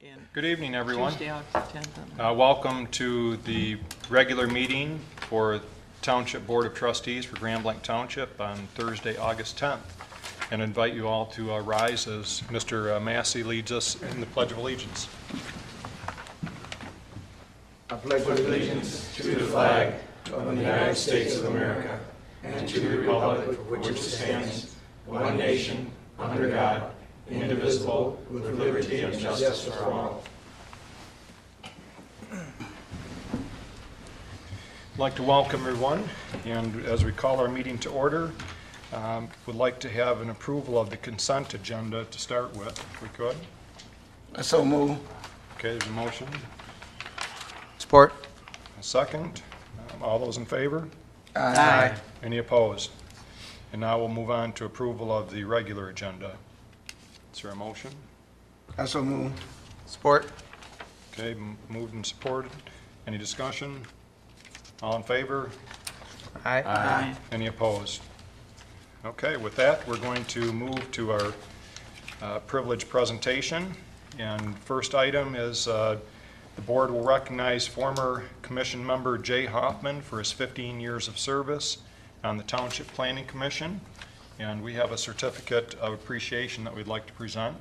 in Good evening, everyone. Tuesday, August 10th. Welcome to the regular meeting for Township Board of Trustees for Grand Blanc Township on Thursday, August 10th. And invite you all to rise as Mr. Massey leads us in the Pledge of Allegiance. I pledge allegiance to the flag of the United States of America and to the republic for which it stands, one nation, under God, indivisible, with liberty and justice for all. I'd like to welcome everyone, and as we call our meeting to order, would like to have an approval of the consent agenda to start with, if we could. So move. Okay, there's a motion. Support. A second. All those in favor? Aye. Any opposed? And now we'll move on to approval of the regular agenda. Is there a motion? So move. Support. Okay, moved and supported. Any discussion? All in favor? Aye. Aye. Any opposed? Okay, with that, we're going to move to our privilege presentation. And first item is the board will recognize former commission member Jay Hoffman for his 15 years of service on the Township Planning Commission. And we have a certificate of appreciation that we'd like to present.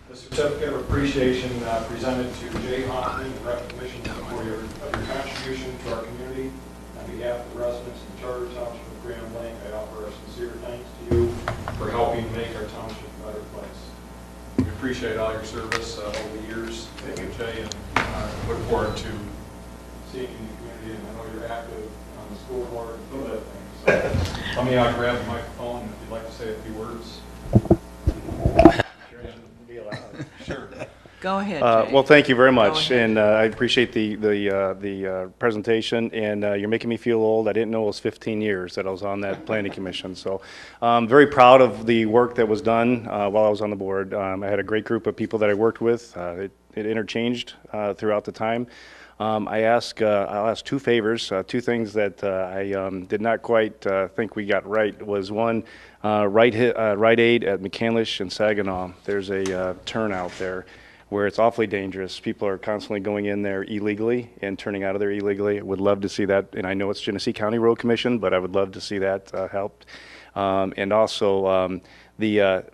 The certificate of appreciation presented to Jay Hoffman in recognition of your contribution to our community. On behalf of the residents of the Charter Township of Grand Blanc, I offer our sincere thanks to you for helping make our township a better place. We appreciate all your service over the years. Thank you, Jay, and look forward to seeing you in the community. And I know you're active on the school board and other things. So let me grab the microphone if you'd like to say a few words. Sure. Go ahead, Jay. Well, thank you very much, Go ahead. and I appreciate the presentation, and you're making me feel old. I didn't know it was 15 years that I was on that planning commission, so I'm very proud of the work that was done while I was on the board. I had a great group of people that I worked with. It interchanged throughout the time. I'll ask two favors, two things that I did not quite think we got right. Was one, Rite Aid at McCandlish and Saginaw. There's a turnout there where it's awfully dangerous. People are constantly going in there illegally and turning out of there illegally. Would love to see that, and I know it's Genesee County Road Commission, but I would love to see that helped. And also the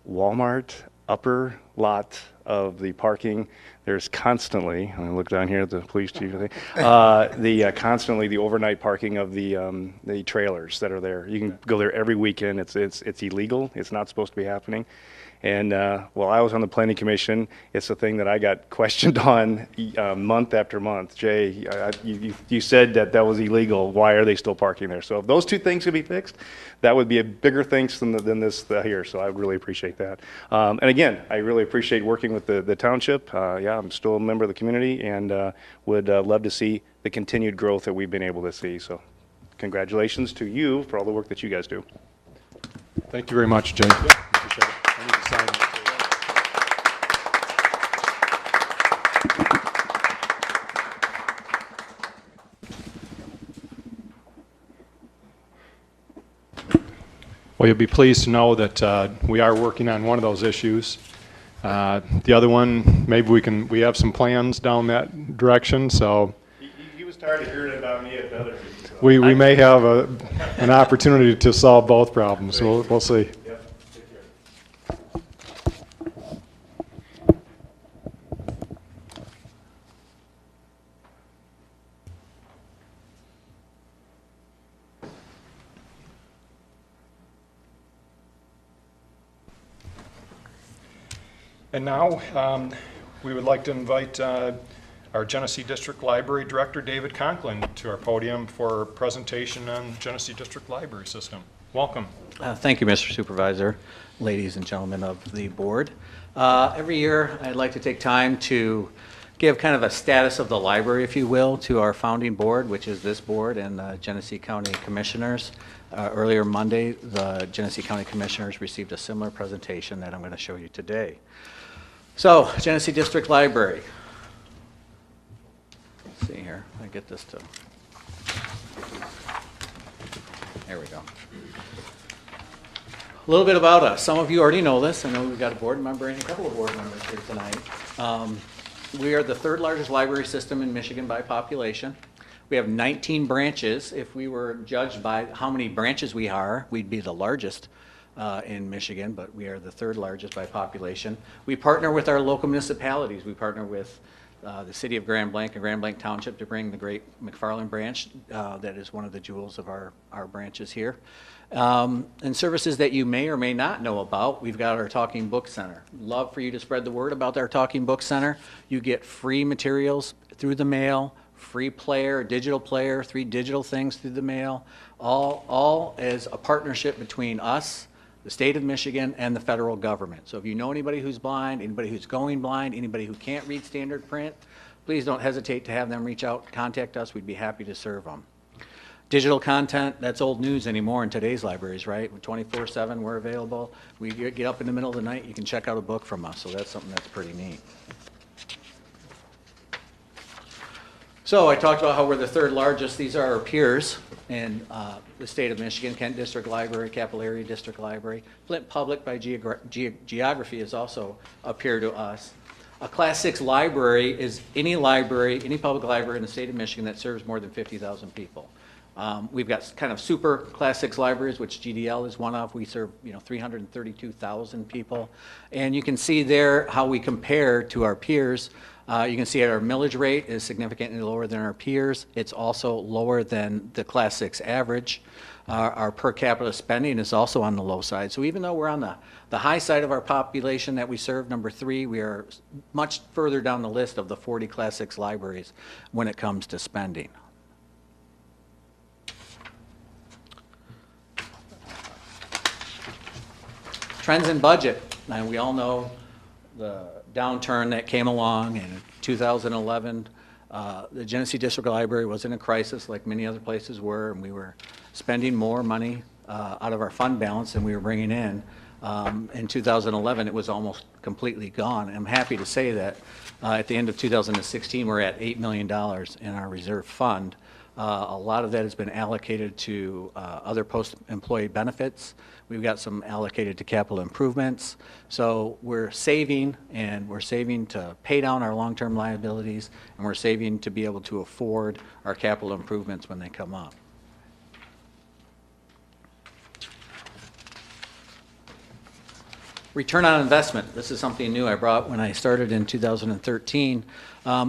Walmart upper lot of the parking. There's constantly, I'm gonna look down here at the police chief, constantly the overnight parking of the trailers that are there. You can go there every weekend. It's illegal. It's not supposed to be happening. And while I was on the planning commission, it's the thing that I got questioned on month after month. Jay, you said that was illegal. Why are they still parking there? So if those two things could be fixed, that would be a bigger thanks than this here. So I would really appreciate that. And again, I really appreciate working with the township. Yeah, I'm still a member of the community, and would love to see the continued growth that we've been able to see. So congratulations to you for all the work that you guys do. Thank you very much, Jay. Appreciate it. I need to sign it. Well, you'll be pleased to know that we are working on one of those issues. The other one, maybe we have some plans down that direction, so He was tired of hearing about me at the other meeting. So we may have an opportunity to solve both problems. We'll see. Yep. Take care. And now, we would like to invite our Genesee District Library Director, David Conklin, to our podium for a presentation on Genesee District Library System. Welcome. Thank you, Mr. Supervisor, ladies and gentlemen of the board. Every year, I'd like to take time to give kind of a status of the library, if you will, to our founding board, which is this board and the Genesee County Commissioners. Earlier Monday, the Genesee County Commissioners received a similar presentation that I'm going to show you today. So, Genesee District Library. Let's see here, I get this to, there we go. A little bit about us. Some of you already know this. I know we've got a board member and a couple of board members here tonight. We are the third largest library system in Michigan by population. We have 19 branches. If we were judged by how many branches we are, we'd be the largest in Michigan, but we are the third largest by population. We partner with our local municipalities. We partner with the city of Grand Blanc and Grand Blanc Township to bring the great McFarland branch. That is one of the jewels of our branches here. And services that you may or may not know about, we've got our Talking Book Center. Love for you to spread the word about our Talking Book Center. You get free materials through the mail, free player, digital player, 3 digital things through the mail, all as a partnership between us, the state of Michigan, and the federal government. So if you know anybody who's blind, anybody who's going blind, anybody who can't read standard print, please don't hesitate to have them reach out, contact us. We'd be happy to serve them. Digital content, that's old news anymore in today's libraries, right? 24/7, we're available. We get up in the middle of the night, you can check out a book from us, so that's something that's pretty neat. So I talked about how we're the third largest. These are our peers in the state of Michigan. Kent District Library, Capillary District Library. Flint Public by geography is also a peer to us. A Class 6 library is any public library in the state of Michigan that serves more than 50,000 people. We've got kind of super Class 6 libraries, which GDL is one of. We serve 332,000 people. And you can see there how we compare to our peers. You can see our millage rate is significantly lower than our peers. It's also lower than the Class 6 average. Our per capita spending is also on the low side. So even though we're on the high side of our population that we serve, number 3, we are much further down the list of the 40 Class 6 libraries when it comes to spending. Trends in budget. Now, we all know the downturn that came along in 2011. The Genesee District Library was in a crisis like many other places were, and we were spending more money out of our fund balance than we were bringing in. In 2011, it was almost completely gone. I'm happy to say that at the end of 2016, we're at $8 million in our reserve fund. A lot of that has been allocated to other post-employee benefits. We've got some allocated to capital improvements. So we're saving, and we're saving to pay down our long-term liabilities, and we're saving to be able to afford our capital improvements when they come up. Return on investment. This is something new I brought when I started in 2013.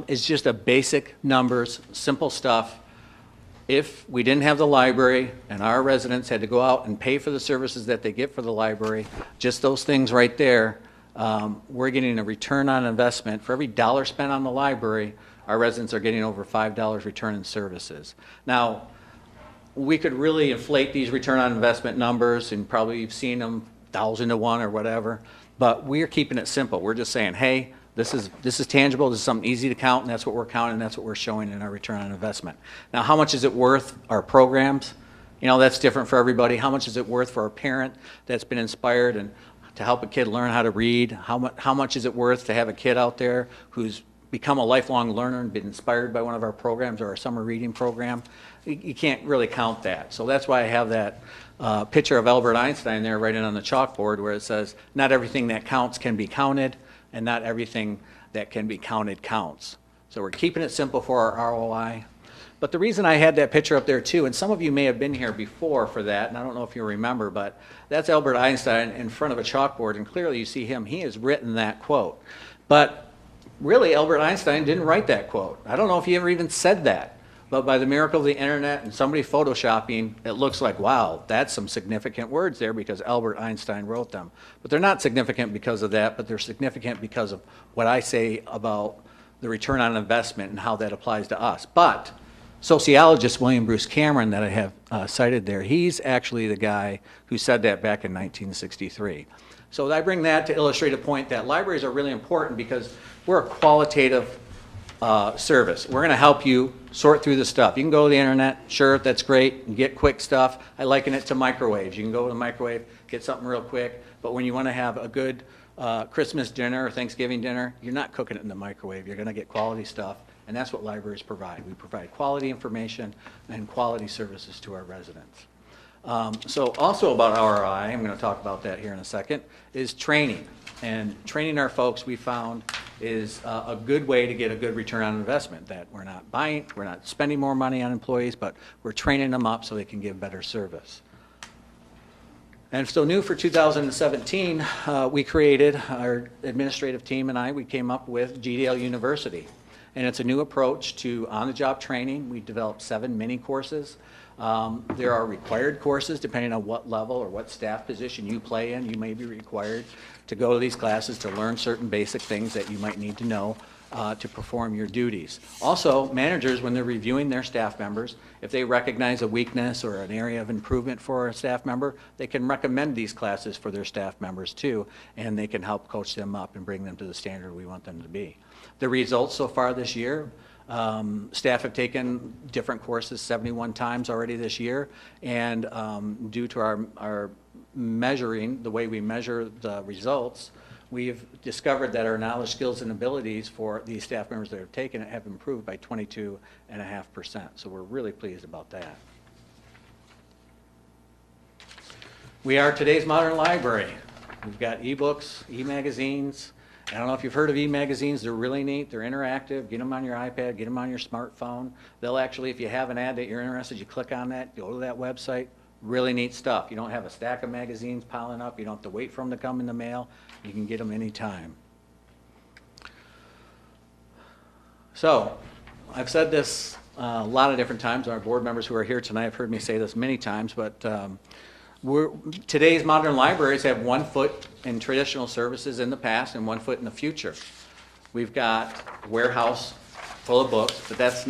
It's just a basic numbers, simple stuff. If we didn't have the library and our residents had to go out and pay for the services that they get for the library, just those things right there, we're getting a return on investment. For every dollar spent on the library, our residents are getting over $5 return in services. Now, we could really inflate these return on investment numbers, and probably you've seen them 1,000 to 1 or whatever, but we're keeping it simple. We're just saying, hey, this is tangible, this is something easy to count, and that's what we're counting, and that's what we're showing in our return on investment. Now, how much is it worth, our programs? That's different for everybody. How much is it worth for a parent that's been inspired and to help a kid learn how to read? How much is it worth to have a kid out there who's become a lifelong learner and been inspired by one of our programs or our summer reading program? You can't really count that. So that's why I have that picture of Albert Einstein there writing on the chalkboard where it says, not everything that counts can be counted, and not everything that can be counted counts. So we're keeping it simple for our ROI. But the reason I had that picture up there too, and some of you may have been here before for that, and I don't know if you remember, but that's Albert Einstein in front of a chalkboard, and clearly you see him, he has written that quote. But really, Albert Einstein didn't write that quote. I don't know if he ever even said that. But by the miracle of the internet and somebody photoshopping, it looks like, wow, that's some significant words there because Albert Einstein wrote them. But they're not significant because of that, but they're significant because of what I say about the return on investment and how that applies to us. But sociologist William Bruce Cameron that I have cited there, he's actually the guy who said that back in 1963. So I bring that to illustrate a point that libraries are really important because we're a qualitative service. We're going to help you sort through the stuff. You can go to the internet, sure, that's great, and get quick stuff. I liken it to microwaves. You can go to the microwave, get something real quick, but when you want to have a good Christmas dinner or Thanksgiving dinner, you're not cooking it in the microwave. You're going to get quality stuff, and that's what libraries provide. We provide quality information and quality services to our residents. So also about ROI, I'm going to talk about that here in a second, is training. And training our folks, we found, is a good way to get a good return on investment, that we're not spending more money on employees, but we're training them up so they can give better service. And so new for 2017, we created, our administrative team and we came up with GDL University. And it's a new approach to on-the-job training. We developed 7 mini courses. There are required courses depending on what level or what staff position you play in. You may be required to go to these classes to learn certain basic things that you might need to know to perform your duties. Also, managers, when they're reviewing their staff members, if they recognize a weakness or an area of improvement for a staff member, they can recommend these classes for their staff members too, and they can help coach them up and bring them to the standard we want them to be. The results so far this year, staff have taken different courses 71 times already this year, and due to our measuring, the way we measure the results, we've discovered that our knowledge, skills, and abilities for these staff members that have taken it have improved by 22.5%. So we're really pleased about that. We are today's modern library. We've got ebooks, e-magazines. I don't know if you've heard of e-magazines. They're really neat. They're interactive. Get them on your iPad. Get them on your smartphone. They'll actually, if you have an ad that you're interested, you click on that, go to that website. Really neat stuff. You don't have a stack of magazines piling up. You don't have to wait for them to come in the mail. You can get them anytime. So, I've said this a lot of different times. Our board members who are here tonight have heard me say this many times, but today's modern libraries have one foot in traditional services in the past and one foot in the future. We've got a warehouse full of books, but that's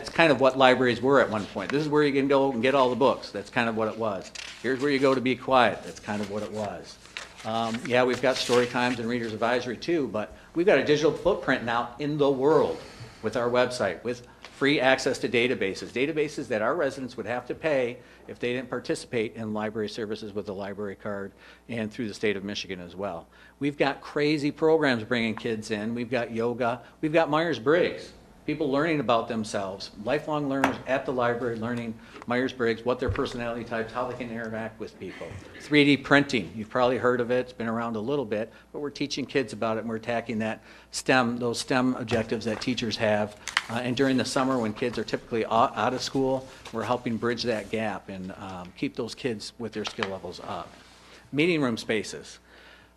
kind of what libraries were at one point. This is where you can go and get all the books. That's kind of what it was. Here's where you go to be quiet. That's kind of what it was. Yeah, we've got story times and reader's advisory too, but we've got a digital footprint now in the world with our website, with free access to databases that our residents would have to pay if they didn't participate in library services with the library card and through the state of Michigan as well. We've got crazy programs bringing kids in. We've got yoga. We've got Myers-Briggs. People learning about themselves, lifelong learners at the library learning Myers-Briggs, what their personality types, how they can interact with people. 3D printing, you've probably heard of it, it's been around a little bit, but we're teaching kids about it and we're attacking that those STEM objectives that teachers have. And during the summer when kids are typically out of school, we're helping bridge that gap and keep those kids with their skill levels up. Meeting room spaces.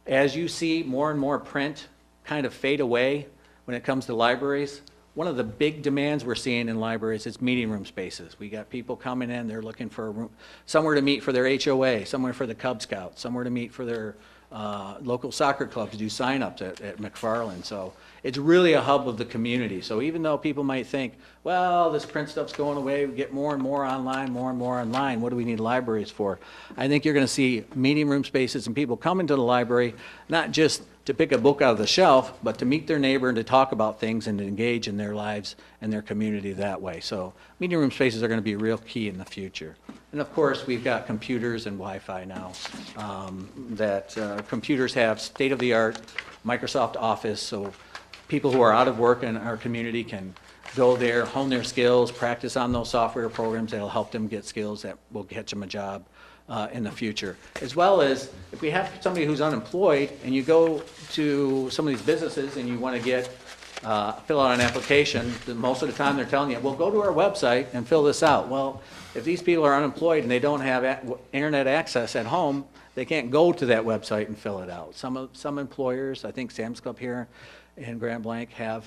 As you see more and more print kind of fade away when it comes to libraries, one of the big demands we're seeing in libraries is meeting room spaces. We got people coming in, they're looking for a room, somewhere to meet for their HOA, somewhere for the Cub Scouts, somewhere to meet for their local soccer club to do sign-ups at McFarland. So it's really a hub of the community. So even though people might think, well, this print stuff's going away, we get more and more online, what do we need libraries for? I think you're going to see meeting room spaces and people coming to the library, not just to pick a book out of the shelf, but to meet their neighbor and to talk about things and to engage in their lives and their community that way. So meeting room spaces are going to be real key in the future. And of course, we've got computers and Wi-Fi now. Computers have state-of-the-art Microsoft Office, so people who are out of work in our community can go there, hone their skills, practice on those software programs that'll help them get skills that will get them a job in the future. As well as if we have somebody who's unemployed and you go to some of these businesses and you want to get fill out an application, most of the time they're telling you, well, go to our website and fill this out. Well, if these people are unemployed and they don't have internet access at home, they can't go to that website and fill it out. Some employers, I think Sam's Club here in Grand Blanc have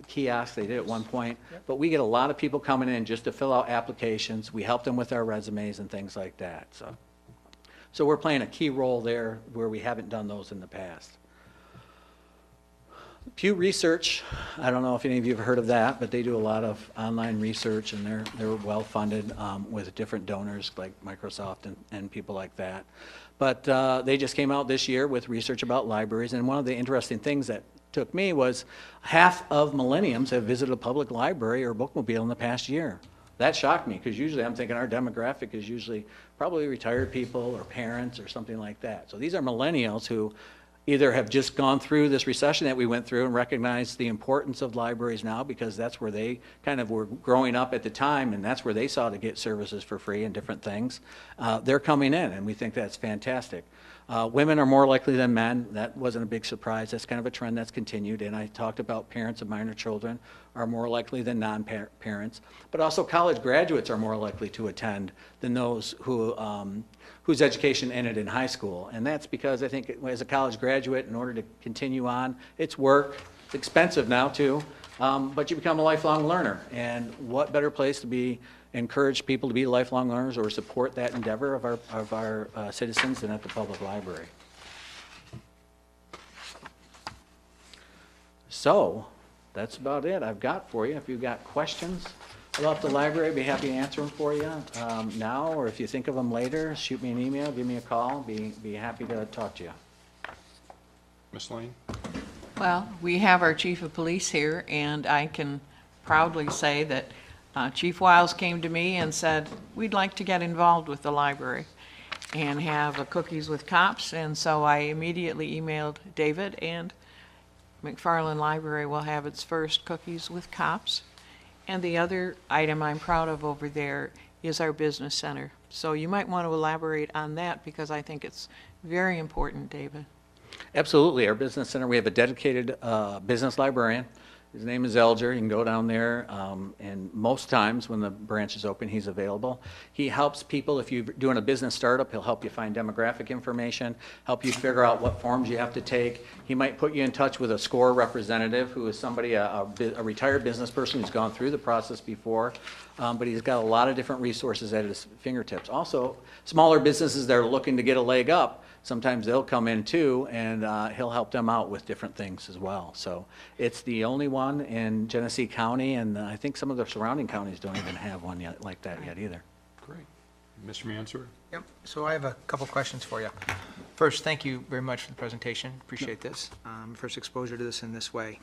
kiosks. They did at one point. Yep. But we get a lot of people coming in just to fill out applications. We help them with our resumes and things like that. So we're playing a key role there where we haven't done those in the past. Pew Research, I don't know if any of you have heard of that, but they do a lot of online research and they're well funded with different donors like Microsoft and people like that. But they just came out this year with research about libraries, and one of the interesting things that took me was half of millennials have visited a public library or bookmobile in the past year. That shocked me because usually I'm thinking our demographic is usually probably retired people or parents or something like that. So these are millennials who either have just gone through this recession that we went through and recognize the importance of libraries now because that's where they kind of were growing up at the time and that's where they saw to get services for free and different things. They're coming in and we think that's fantastic. Women are more likely than men. That wasn't a big surprise. That's kind of a trend that's continued. And I talked about parents of minor children are more likely than non-parents. But also college graduates are more likely to attend than those who whose education ended in high school. And that's because I think as a college graduate, in order to continue on, it's work. It's expensive now too. But you become a lifelong learner. And what better place to be encourage people to be lifelong learners or support that endeavor of our citizens than at the public library. So that's about it I've got for you. If you've got questions about the library, I'd be happy to answer them for you now, or if you think of them later, shoot me an email, give me a call, be happy to talk to you. Ms. Lane? Well, we have our chief of police here, and I can proudly say that Chief Wiles came to me and said, we'd like to get involved with the library and have a Cookies with Cops, and so I immediately emailed David, and McFarland Library will have its first Cookies with Cops. And the other item I'm proud of over there is our business center. So you might want to elaborate on that because I think it's very important, David. Absolutely. Our business center, we have a dedicated business librarian. His name is Elger. You can go down there, and most times when the branch is open, he's available. He helps people. If you're doing a business startup, he'll help you find demographic information, help you figure out what forms you have to take. He might put you in touch with a SCORE representative who is somebody, a retired business person who's gone through the process before, but he's got a lot of different resources at his fingertips. Also, smaller businesses that are looking to get a leg up, sometimes they'll come in too, and he'll help them out with different things as well. So it's the only one in Genesee County, and I think some of the surrounding counties don't even have one yet like that yet either. Great. Mr. Mansour? Yep, so I have a couple questions for you. First, thank you very much for the presentation. Appreciate this. First exposure to this in this way.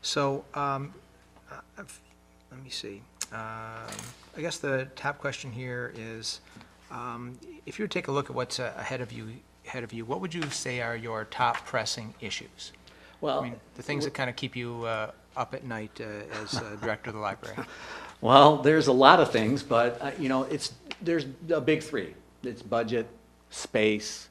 So, let me see. I guess the top question here is, if you were to take a look at what's ahead of you, what would you say are your top pressing issues? Well, I mean, the things that kind of keep you up at night as director of the library. well, there's a lot of things, but you know, there's a big three. It's budget, space,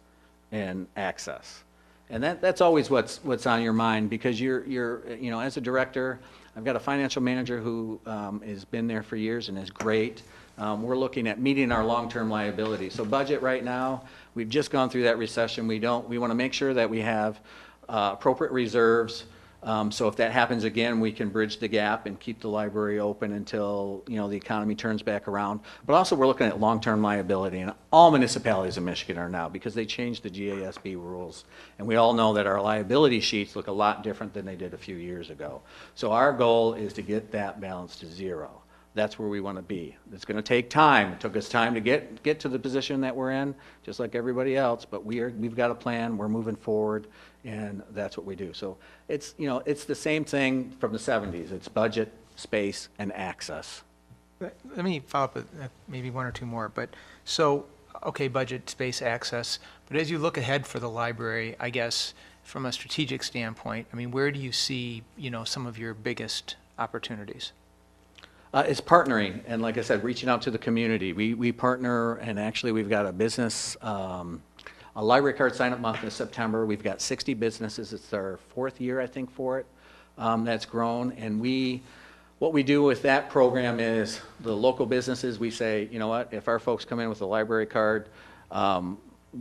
and access. And that's always what's on your mind because you're you know, as a director, I've got a financial manager who has been there for years and is great. We're looking at meeting our long-term liability. So budget right now, we've just gone through that recession. We want to make sure that we have appropriate reserves. So if that happens again, we can bridge the gap and keep the library open until, you know, the economy turns back around. But also we're looking at long-term liability, and all municipalities in Michigan are now because they changed the GASB rules. And we all know that our liability sheets look a lot different than they did a few years ago. So our goal is to get that balance to zero. That's where we want to be. It's going to take time. It took us time to get to the position that we're in, just like everybody else, but we've got a plan, we're moving forward, and that's what we do. So it's, you know, it's the same thing from the 70s. It's budget, space, and access. Let me follow up with maybe one or two more. But so, okay, budget, space, access. But as you look ahead for the library, I guess from a strategic standpoint, I mean, where do you see, you know, some of your biggest opportunities? It's partnering, and like I said, reaching out to the community. We partner, and actually we've got a business, a library card sign-up month in September. We've got 60 businesses. It's our 4th year, I think, for it. That's grown, and what we do with that program is the local businesses, we say, you know what, if our folks come in with a library card,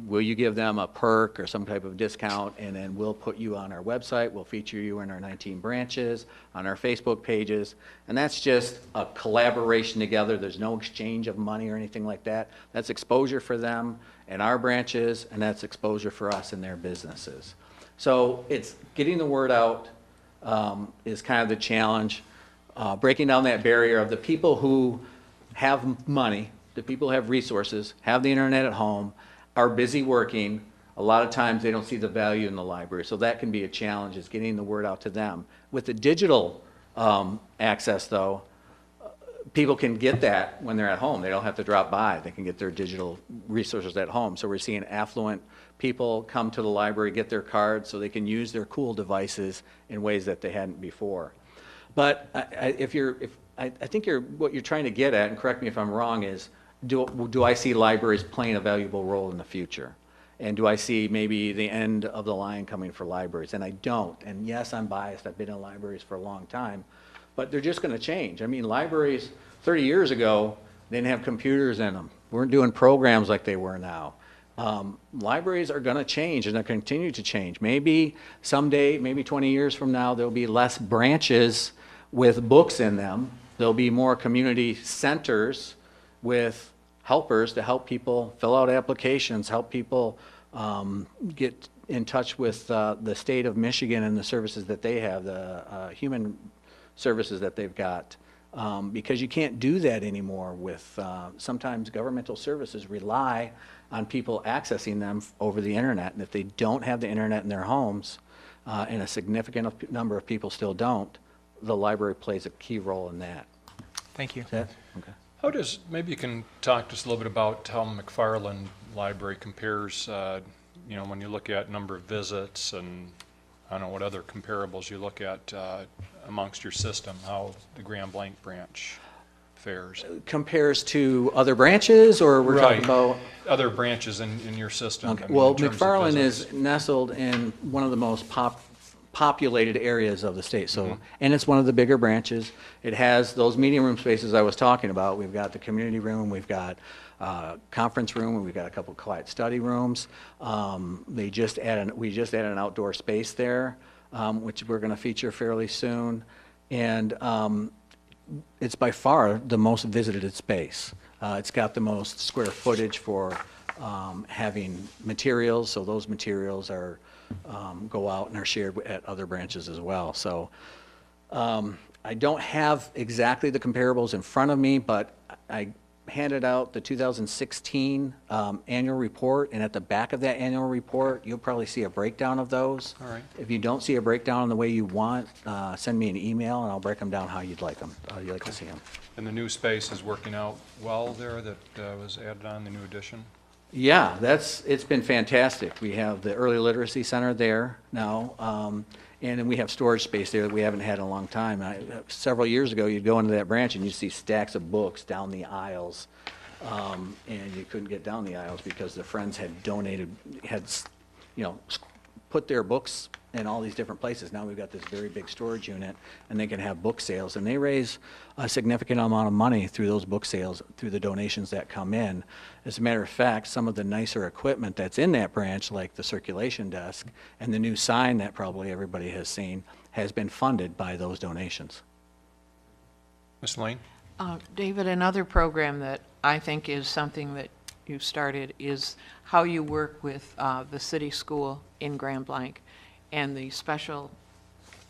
will you give them a perk or some type of discount, and then we'll put you on our website, we'll feature you in our 19 branches, on our Facebook pages, and that's just a collaboration together. There's no exchange of money or anything like that. That's exposure for them in our branches, and that's exposure for us in their businesses. So it's getting the word out is kind of the challenge, breaking down that barrier of the people who have money, the people who have resources, have the internet at home, are busy working, a lot of times they don't see the value in the library. So that can be a challenge, is getting the word out to them. With the digital access, though, people can get that when they're at home. They don't have to drop by. They can get their digital resources at home. So we're seeing affluent people come to the library, get their cards, so they can use their cool devices in ways that they hadn't before. But I think what you're trying to get at, and correct me if I'm wrong, is do I see libraries playing a valuable role in the future? And do I see maybe the end of the line coming for libraries? And I don't. And yes, I'm biased. I've been in libraries for a long time. But they're just going to change. I mean, libraries 30 years ago, they didn't have computers in them. We weren't doing programs like they were now. Libraries are going to change, and they'll continue to change. Maybe someday, maybe 20 years from now, there'll be less branches with books in them. There'll be more community centers with helpers to help people fill out applications, help people get in touch with the state of Michigan and the services that they have, the human services that they've got. Because you can't do that anymore with, sometimes governmental services rely on people accessing them over the internet. And if they don't have the internet in their homes, and a significant number of people still don't, the library plays a key role in that. Thank you. Is that? Okay. How does, maybe you can talk to us a little bit about how McFarland Library compares, you know, when you look at number of visits and I don't know what other comparables you look at amongst your system, how the Grand Blanc branch fares. Compares to other branches, or we're talking Right. about? Other branches in your system. Okay. I mean, Well, in terms of McFarland visits. is nestled in one of the most populated areas of the state. So, and it's one of the bigger branches. It has those meeting room spaces I was talking about. We've got the community room, we've got conference room, and we've got a couple quiet study rooms. We just added an outdoor space there, which we're going to feature fairly soon. And it's by far the most visited space. It's got the most square footage for having materials, so those materials are go out and are shared at other branches as well. So I don't have exactly the comparables in front of me, but I handed out the 2016 annual report, and at the back of that annual report, you'll probably see a breakdown of those. All right. If you don't see a breakdown the way you want, send me an email, and I'll break them down how you'd like them, you'd like to see them. And the new space is working out well there that was added on, the new addition? Yeah, it's been fantastic. We have the early literacy center there now, and then we have storage space there that we haven't had in a long time. Several years ago, you'd go into that branch and you'd see stacks of books down the aisles, and you couldn't get down the aisles because the friends had donated, put their books in all these different places. Now we've got this very big storage unit, and they can have book sales, and they raise a significant amount of money through those book sales, through the donations that come in. As a matter of fact, some of the nicer equipment that's in that branch, like the circulation desk and the new sign that probably everybody has seen, has been funded by those donations. Ms. Lane? David, another program that I think is something that you started is how you work with the city school in Grand Blanc and the special,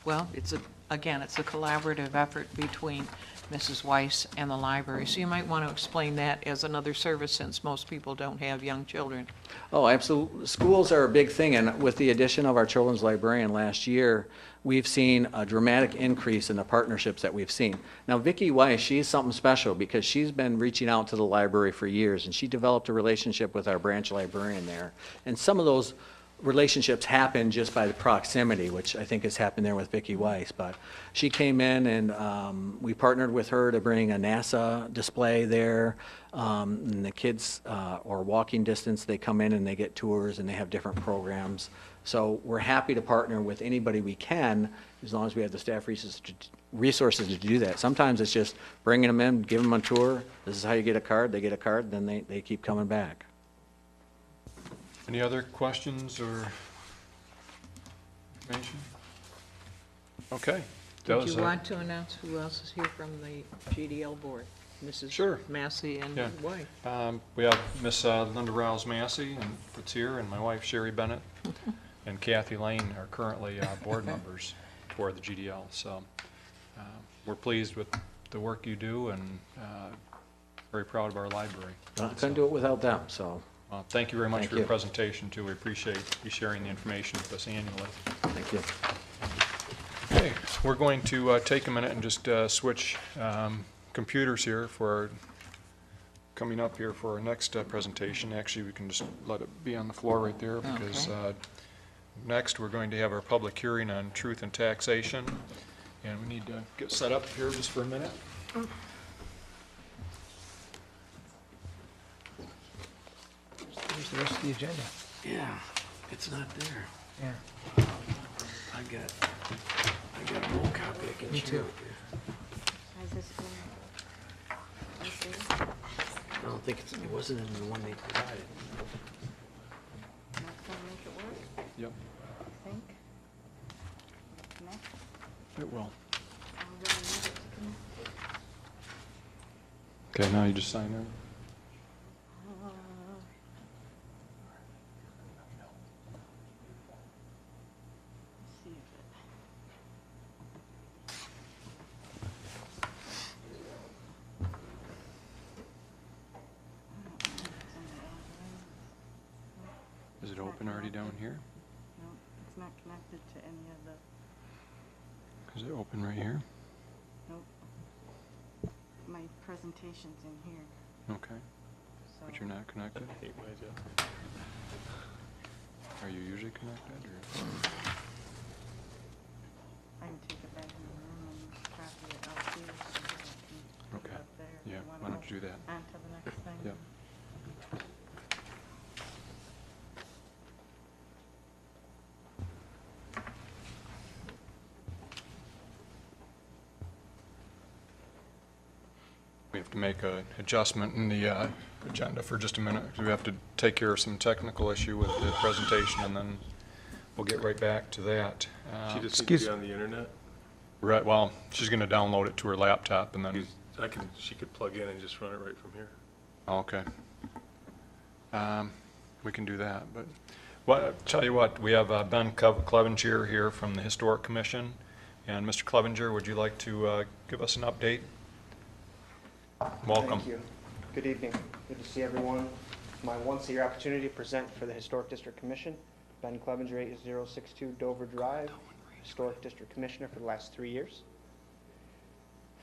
well, it's a collaborative effort between Mrs. Weiss and the library. So you might want to explain that as another service, since most people don't have young children. Oh, absolutely. Schools are a big thing, and with the addition of our children's librarian last year, we've seen a dramatic increase in the partnerships that we've seen. Now, Vicki Weiss, she's something special because she's been reaching out to the library for years, and she developed a relationship with our branch librarian there. And some of those relationships happen just by the proximity, which I think has happened there with Vicki Weiss. But she came in, and we partnered with her to bring a NASA display there. And the kids are walking distance. They come in and they get tours, and they have different programs. So we're happy to partner with anybody we can, as long as we have the staff resources to do that. Sometimes it's just bringing them in, giving them a tour. This is how you get a card. They get a card, then they keep coming back. Any other questions or information? Okay. Do you want to announce who else is here from the GDL board? Mrs. Sure. Massey and Yeah. wife. We have Miss Linda Rouse Massey that's here, and my wife Sherry Bennett and Kathy Lane are currently board members for the GDL. So we're pleased with the work you do, and very proud of our library. I couldn't do it without them, so Thank you very much Thank for your you. presentation, too. We appreciate you sharing the information with us annually. Thank you. Okay, we're going to take a minute and just switch computers here for coming up here for our next presentation. Actually, we can just let it be on the floor right there because next we're going to have our public hearing on truth and taxation. And we need to get set up here just for a minute. Here's the rest of the agenda. Yeah, it's not there. Yeah. I got an old copy I can Me share too. with you. Is this one? I see. I don't think it wasn't in the one they provided. That's gonna make it work, Yep, I think. Connect. it will. I'll really need it to connect. Okay, now you just sign in. Uh, let's see if it. Is it open already down here? No, it's not connected to any of the, Is it open right here? nope. My presentation's in here, Okay, so. but you're not connected? Are you usually connected, or? I can take it back in the room and copy it out here so that I can put Okay. it up there. if Yeah, you wanna why don't you do that? On to the next thing. Yep. We have to make an adjustment in the agenda for just a minute, because we have to take care of some technical issue with the presentation, and then we'll get right back to that. She just Excuse- needs to be on the internet. Right, well, she's going to download it to her laptop, and then, She could plug in and just run it right from here. oh, okay. We can do that, but, well, tell you what, we have Ben Clevenger here from the Historic Commission, and Mr. Clevenger, would you like to give us an update? Welcome. Thank you. Good evening. Good to see everyone. My once-a-year opportunity to present for the Historic District Commission. Ben Clevenger, 8062 Dover Drive, Historic District Commissioner for the last 3 years.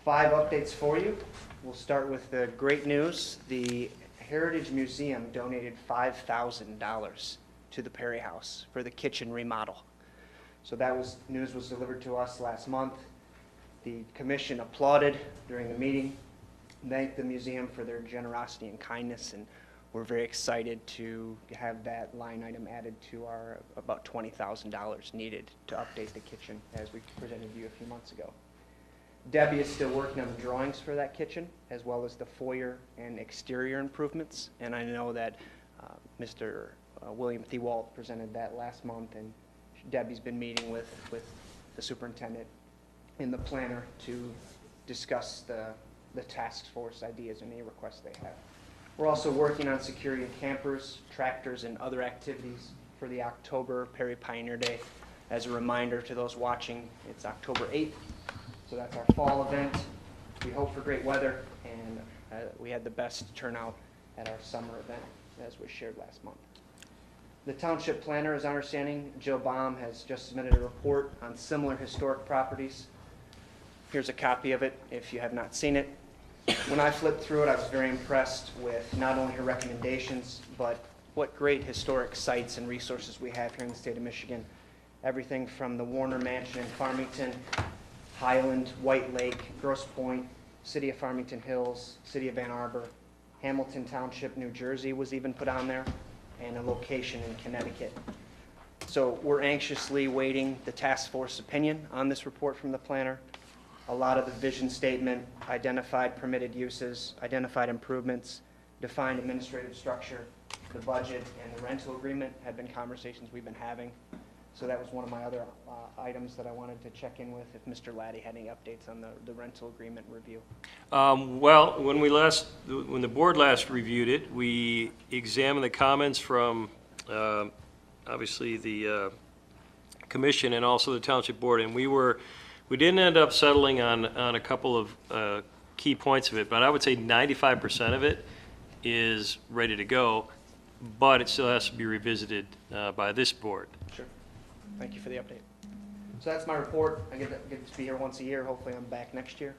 5 updates for you. We'll start with the great news. The Heritage Museum donated $5,000 to the Perry House for the kitchen remodel. So that news was delivered to us last month. The commission applauded during the meeting, thanked the museum for their generosity and kindness, and we're very excited to have that line item added to our about $20,000 needed to update the kitchen, as we presented to you a few months ago. Debbie is still working on the drawings for that kitchen, as well as the foyer and exterior improvements, and I know that Mr. William Thewald presented that last month, and Debbie's been meeting with the superintendent and the planner to discuss the task force ideas and any requests they have. We're also working on security of campers, tractors, and other activities for the October Perry Pioneer Day. As a reminder to those watching, it's October 8th, so that's our fall event. We hope for great weather, and we had the best turnout at our summer event, as was shared last month. The township planner is understanding. Joe Baum has just submitted a report on similar historic properties. Here's a copy of it if you have not seen it. When I flipped through it, I was very impressed with not only her recommendations, but what great historic sites and resources we have here in the state of Michigan. Everything from the Warner Mansion in Farmington, Highland, White Lake, Grosse Pointe, City of Farmington Hills, City of Ann Arbor, Hamilton Township, New Jersey was even put on there, and a location in Connecticut. So we're anxiously waiting the task force opinion on this report from the planner. A lot of the vision statement, identified permitted uses, identified improvements, defined administrative structure, the budget, and the rental agreement have been conversations we've been having. So that was one of my other items that I wanted to check in with, if Mr. Laddie had any updates on the rental agreement review. Well, when the board last reviewed it, we examined the comments from, obviously, the commission and also the township board, and we didn't end up settling on a couple of key points of it, but I would say 95% of it is ready to go. but it still has to be revisited by this board. Sure. Thank you for the update. So that's my report. I get to be here once a year. Hopefully I'm back next year.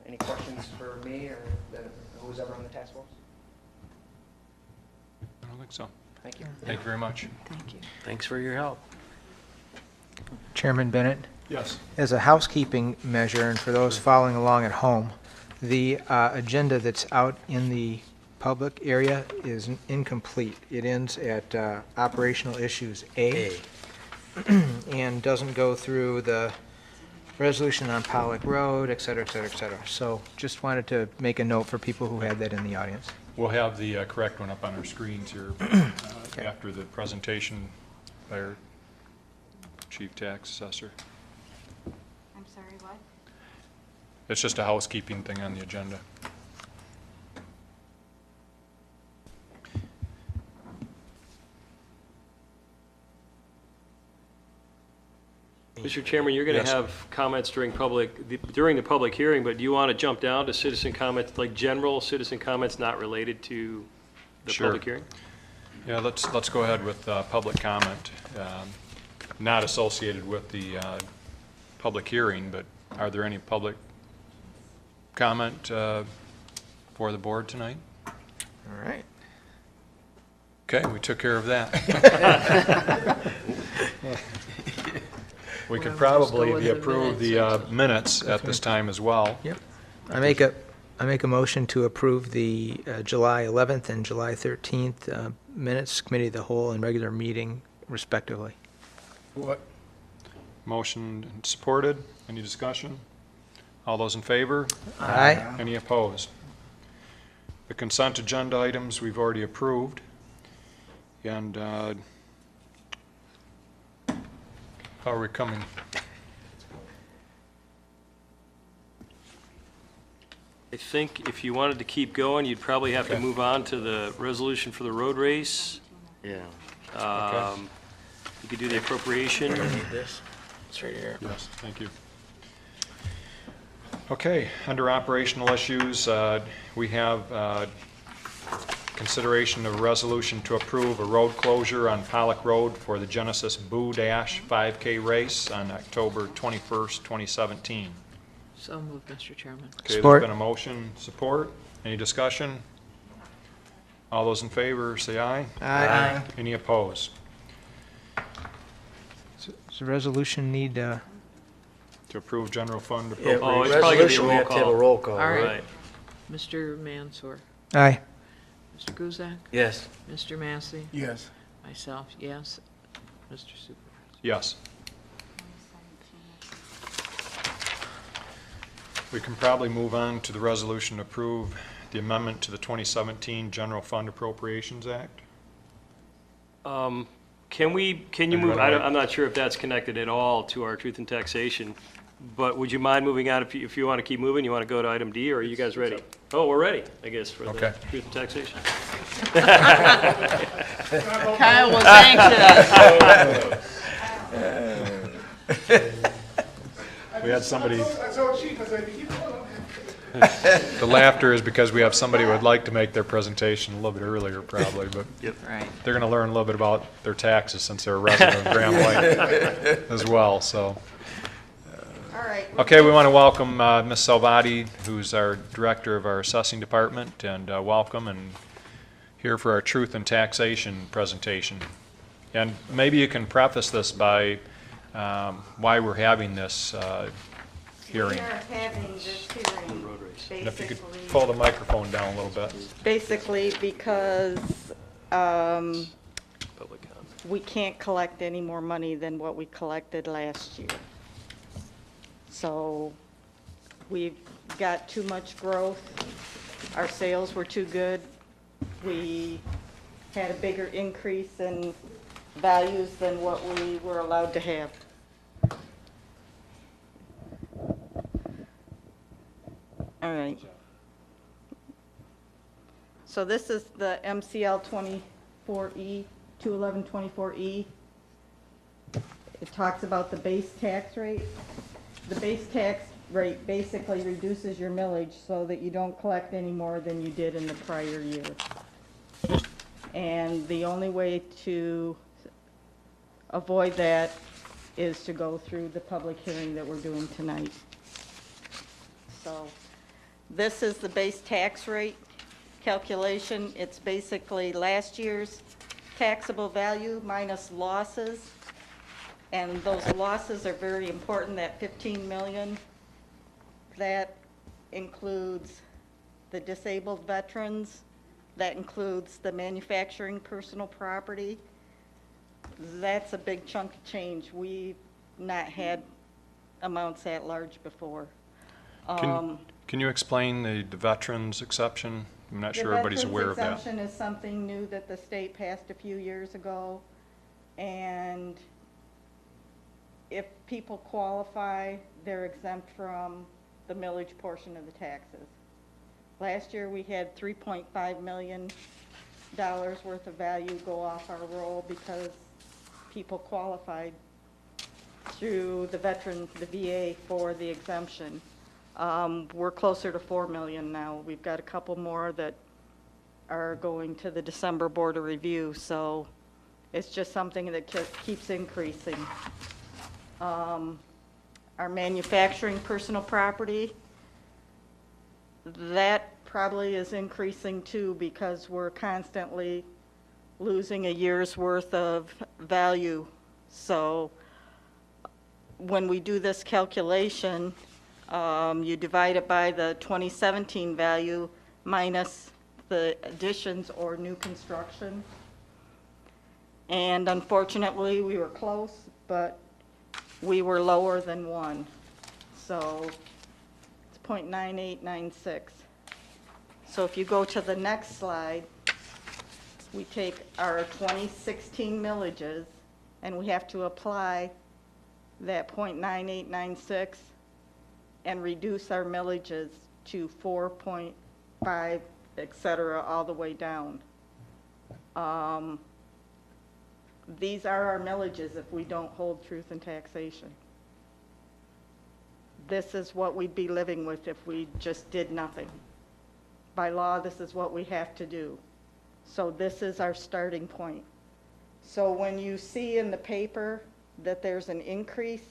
Any questions for me or who's ever on the task force? I don't think so. Thank you. Thank you very much. Thank you. Thanks for your help. Chairman Bennett, Yes. as a housekeeping measure, and for those following along at home, the agenda that's out in the public area is incomplete. It ends at operational issues A, and doesn't go through the resolution on Pollock Road, et cetera, et cetera, et cetera. So just wanted to make a note for people who had that in the audience. We'll have the correct one up on our screens here after the presentation by our Chief Tax Assessor. I'm sorry, what? It's just a housekeeping thing on the agenda. Mr. Chairman, you're going to Yes. have comments during the public hearing, but do you want to jump down to citizen comments, like general citizen comments not related to the Sure. public hearing? Yeah, let's go ahead with public comment, not associated with the public hearing, but are there any public comment for the board tonight? All right. Okay, we took care of that. We could probably approve the minutes at this time as well. Yep. I make a motion to approve the July 11th and July 13th minutes, committee of the whole and regular meeting respectively. Motion supported. Any discussion? All those in favor? Aye. Any opposed? The consent agenda items we've already approved. And how are we coming? I think if you wanted to keep going, you'd probably have to Okay. move on to the resolution for the road race. Yeah. You could do the appropriation. This? It's right here. Yes, thank you. Okay, under operational issues, we have consideration of a resolution to approve a road closure on Pollock Road for the Genesis Boo Dash 5K race on October 21st, 2017. So moved, Mr. Chairman. Okay, Support. there's been a motion, support. Any discussion? All those in favor, say aye. Aye. Any opposed? Does the resolution need, To approve general fund Yeah, Oh, it's appropriation. probably gonna be a resolution, we roll have to have a call. roll call, All right. Right. Mr. Mansour, aye. Mr. Guzak, Yes. Mr. Massey, Yes. myself, yes. Mr. Supervisor. Yes. We can probably move on to the resolution to approve the amendment to the 2017 General Fund Appropriations Act. Can you move, I'm not sure if that's connected at all to our truth and taxation, but would you mind moving on if you want to keep moving? You want to go to item D, or are you guys ready? Oh, we're ready, I guess, for the Okay. truth and taxation. Kyle was anxious. We had somebody. The laughter is because we have somebody who would like to make their presentation a little bit earlier, probably, but Right. they're going to learn a little bit about their taxes since they're a resident of Grand Blanc as well, so. All right. Okay, we want to welcome Ms. Salvati, who's our Director of our Assessing Department, and welcome, and here for our Truth and Taxation presentation. And maybe you can preface this by why we're having this hearing. We are having this hearing And if you could basically, pull the microphone down a little bit. basically because Public comment. we can't collect any more money than what we collected last year. So we've got too much growth. Our sales were too good. We had a bigger increase in values than what we were allowed to have. All right. So this is the MCL 24E, 21124E. It talks about the base tax rate. The base tax rate basically reduces your millage so that you don't collect any more than you did in the prior year. And the only way to avoid that is to go through the public hearing that we're doing tonight. So this is the base tax rate calculation. It's basically last year's taxable value minus losses. And those losses are very important, that 15 million. That includes the disabled veterans. That includes the manufacturing personal property. That's a big chunk of change. We've not had amounts that large before. Can you explain the veterans exception? I'm not sure everybody's aware of The that. veterans exemption is something new that the state passed a few years ago. And if people qualify, they're exempt from the millage portion of the taxes. Last year, we had $3.5 million worth of value go off our roll because people qualified through the VA for the exemption. We're closer to 4 million now. We've got a couple more that are going to the December Board of Review, so it's just something that just keeps increasing. Our manufacturing personal property, that probably is increasing too because we're constantly losing a year's worth of value. So when we do this calculation, you divide it by the 2017 value minus the additions or new construction. And unfortunately, we were close, but we were lower than 1. So it's 0.9896. So if you go to the next slide, we take our 2016 millages and we have to apply that 0.9896 and reduce our millages to 4.5, et cetera, all the way down. These are our millages if we don't hold truth and taxation. This is what we'd be living with if we just did nothing. By law, this is what we have to do. So this is our starting point. So when you see in the paper that there's an increase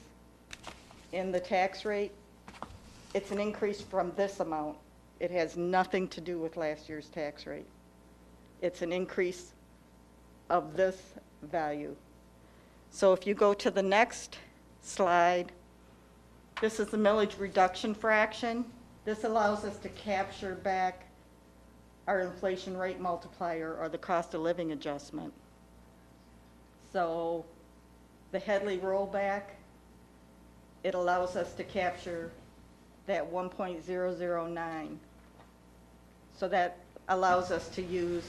in the tax rate, it's an increase from this amount. It has nothing to do with last year's tax rate. It's an increase of this value. So if you go to the next slide, this is the millage reduction fraction. This allows us to capture back our inflation rate multiplier or the cost of living adjustment. So the Headley rollback, it allows us to capture that 1.009. So that allows us to use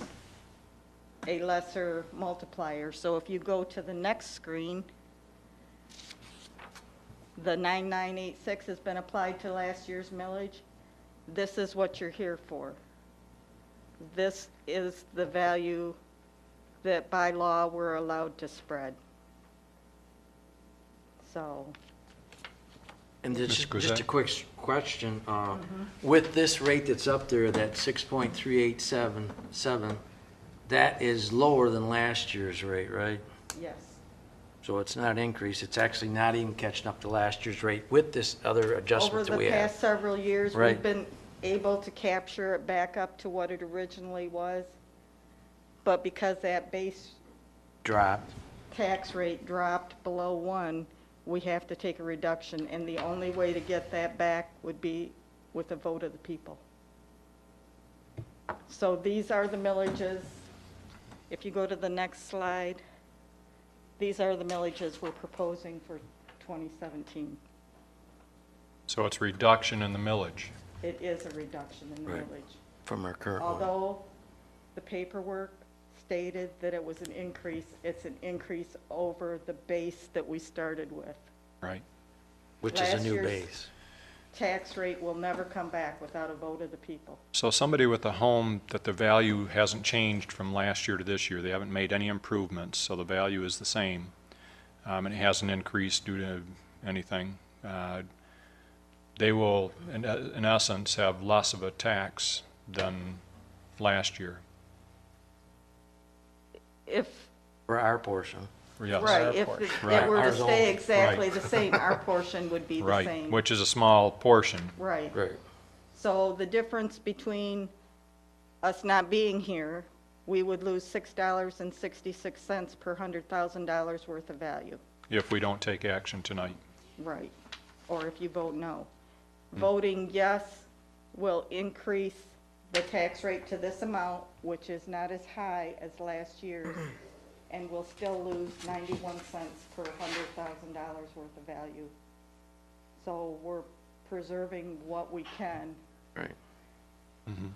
a lesser multiplier. So if you go to the next screen, the 9986 has been applied to last year's millage. This is what you're here for. This is the value that by law we're allowed to spread. So. And just Grisette? a quick question. With this rate that's up there, that 6.3877, that is lower than last year's rate, right? Yes. So it's not an increase, it's actually not even catching up to last year's rate with this other adjustment that we Over the have. past several years, Right. we've been able to capture it back up to what it originally was. But because that base Dropped. tax rate dropped below 1, we have to take a reduction. And the only way to get that back would be with a vote of the people. So these are the millages. If you go to the next slide, these are the millages we're proposing for 2017. So it's reduction in the millage. It is a reduction in the Right. millage. From our current one. Although the paperwork stated that it was an increase, it's an increase over the base that we started with. Right. Which is a last new year's- base. Tax rate will never come back without a vote of the people. So somebody with a home that the value hasn't changed from last year to this year, they haven't made any improvements, so the value is the same, and it hasn't increased due to anything, they will, in essence, have less of a tax than last year. if, For our portion. Yes. right, if it Right. were to Ours stay only. exactly Right. the same, our portion would be the Right, same. which is a small portion. Right. Right. So the difference between us not being here, we would lose $6.66 per $100,000 worth of value. If we don't take action tonight. Right. Or if you vote no. Voting yes will increase the tax rate to this amount, which is not as high as last year's, and we'll still lose 91 cents per $100,000 worth of value. So we're preserving what we can Right.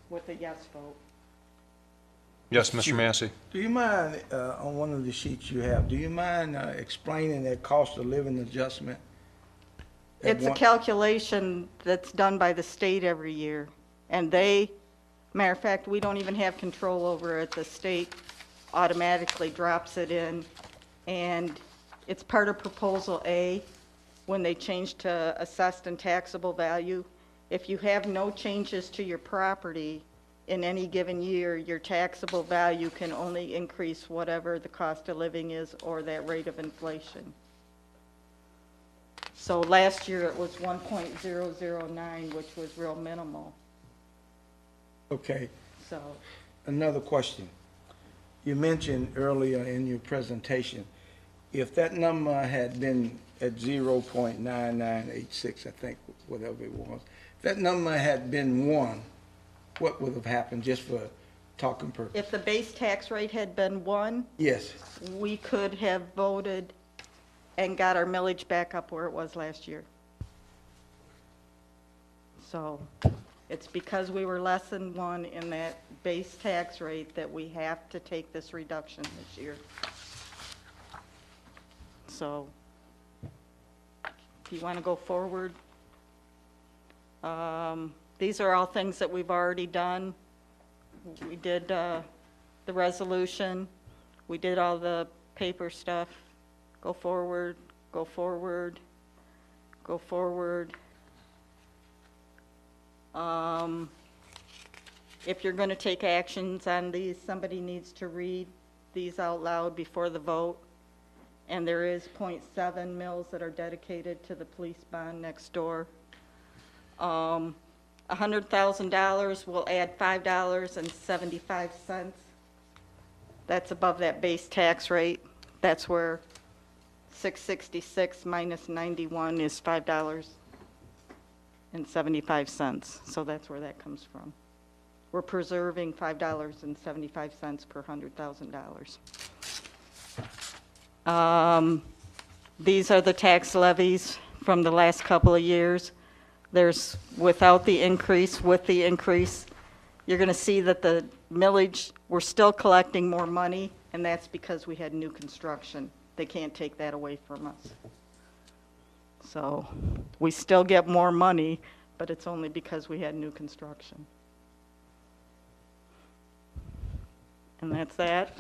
with a yes vote. Yes, Mr. Massey? Do you mind, on one of the sheets you have, do you mind explaining that cost of living adjustment? It's a calculation that's done by the state every year, and matter of fact, we don't even have control over it. The state automatically drops it in, and it's part of Proposal A when they change to assessed and taxable value. If you have no changes to your property in any given year, your taxable value can only increase whatever the cost of living is or that rate of inflation. So last year it was 1.009, which was real minimal, Okay, so. another question. You mentioned earlier in your presentation, if that number had been at 0.9986, I think, whatever it was, if that number had been 1, what would have happened, just for talking purposes? If the base tax rate had been 1, Yes, we could have voted and got our millage back up where it was last year. So it's because we were less than 1 in that base tax rate that we have to take this reduction this year. So if you want to go forward, these are all things that we've already done. We did the resolution. We did all the paper stuff. Go forward, go forward, go forward. If you're going to take actions on these, somebody needs to read these out loud before the vote. And there is .7 mills that are dedicated to the police bond next door. $100,000 will add $5.75. That's above that base tax rate. That's where 666 minus 91 is $5.75. So that's where that comes from. We're preserving $5.75 per $100,000. These are the tax levies from the last couple of years. There's without the increase, with the increase, you're going to see that the millage, we're still collecting more money, and that's because we had new construction. They can't take that away from us. So we still get more money, but it's only because we had new construction. And that's that.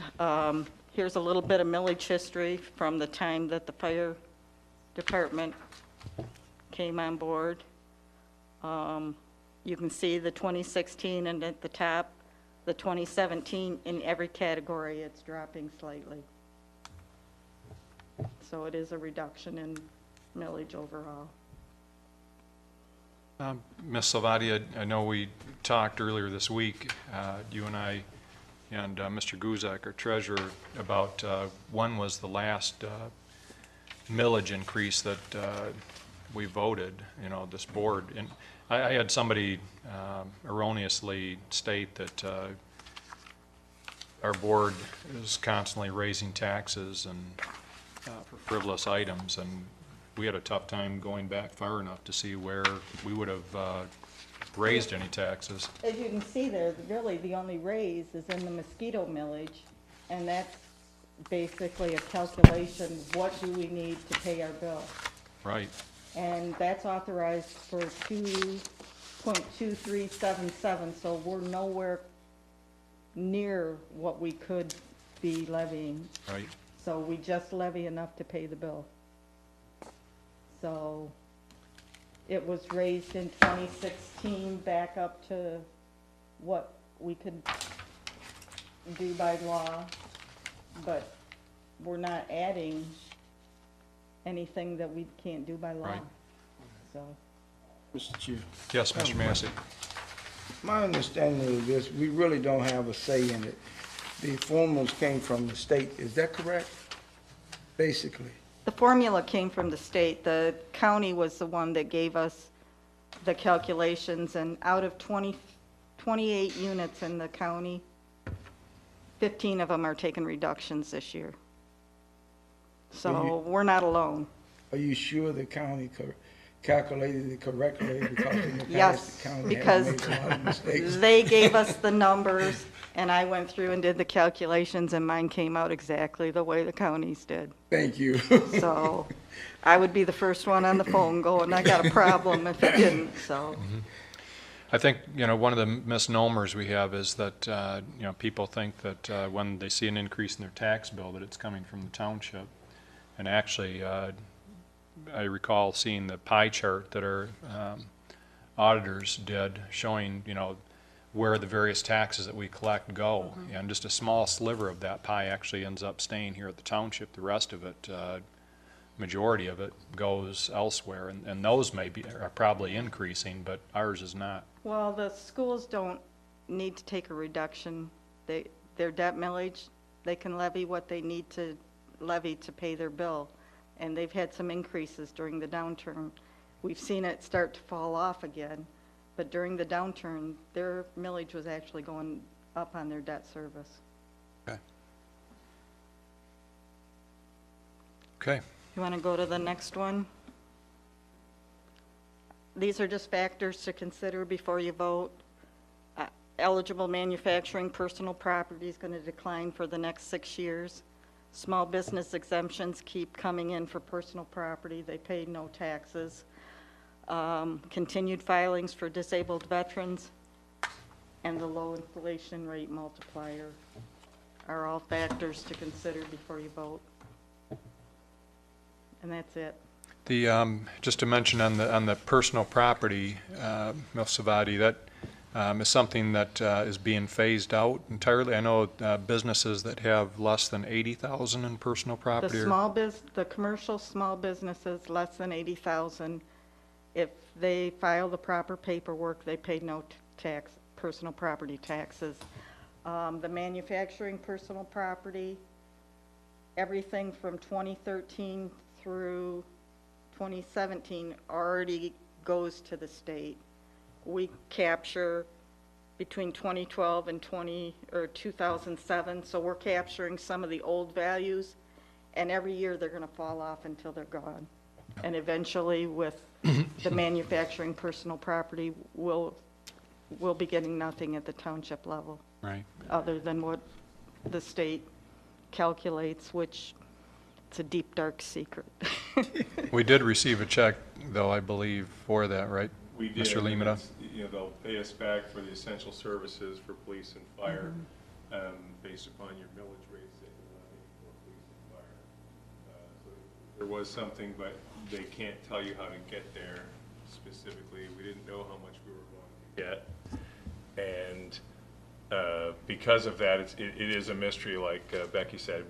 Here's a little bit of millage history from the time that the fire department came on board. You can see the 2016, and at the top, the 2017. In every category, it's dropping slightly. So it is a reduction in millage overall. Ms. Salvati, I know we talked earlier this week, you and I and Mr. Guzak, our treasurer, about when was the last millage increase that we voted, this board. And I had somebody erroneously state that our board is constantly raising taxes and for frivolous items, and we had a tough time going back far enough to see where we would have raised any taxes. As you can see there, really the only raise is in the mosquito millage, and that's basically a calculation, what do we need to pay our bill? Right. And that's authorized for 2.2377, so we're nowhere near what we could be levying. Right. So we just levy enough to pay the bill. So it was raised in 2016 back up to what we could do by law. but we're not adding anything that we can't do by law. Right. So, Mr. Chair. Yes, Mr. Massey. My understanding of this, we really don't have a say in it. The formulas came from the state, is that correct? Basically. the formula came from the state. The county was the one that gave us the calculations, and out of 28 units in the county, 15 of them are taking reductions this year. So we're not alone. Are you sure the county calculated it correctly? Because in the past, Yes, the county because has made a lot of mistakes. they gave us the numbers, and I went through and did the calculations, and mine came out exactly the way the counties did. Thank you. So I would be the first one on the phone going, I got a problem if it didn't, so. I think, one of the misnomers we have is that, people think that when they see an increase in their tax bill, that it's coming from the township. And actually, I recall seeing the pie chart that our auditors did showing, where the various taxes that we collect go. And just a small sliver of that pie actually ends up staying here at the township. The rest of it, majority of it, goes elsewhere. And those are probably increasing, but ours is not. Well, the schools don't need to take a reduction. Their debt millage, they can levy what they need to levy to pay their bill. And they've had some increases during the downturn. We've seen it start to fall off again, but during the downturn, their millage was actually going up on their debt service. Okay. You want to go to the next one? These are just factors to consider before you vote. Eligible manufacturing personal property is going to decline for the next 6 years. Small business exemptions keep coming in for personal property. They pay no taxes. Continued filings for disabled veterans and the low inflation rate multiplier are all factors to consider before you vote. And that's it. Just to mention on the personal property, Ms. Savati, that is something that is being phased out entirely. I know businesses that have less than 80,000 in personal property. The commercial small businesses less than 80,000, if they file the proper paperwork, they pay no tax, personal property taxes. The manufacturing personal property, everything from 2013 through 2017 already goes to the state. We capture between 2012 and 2007, so we're capturing some of the old values, and every year they're going to fall off until they're gone. And eventually, with the manufacturing personal property, we'll be getting nothing at the township level. Right. Other than what the state calculates, which it's a deep, dark secret. We did receive a check, though, I believe, for that, right? We did. Mr. Limita? They'll pay us back for the essential services for police and fire, based upon your millage rates that you're levying for police and fire. So there was something, but they can't tell you how to get there specifically. We didn't know how much we were going to get. And because of that, it is a mystery, like Becky said.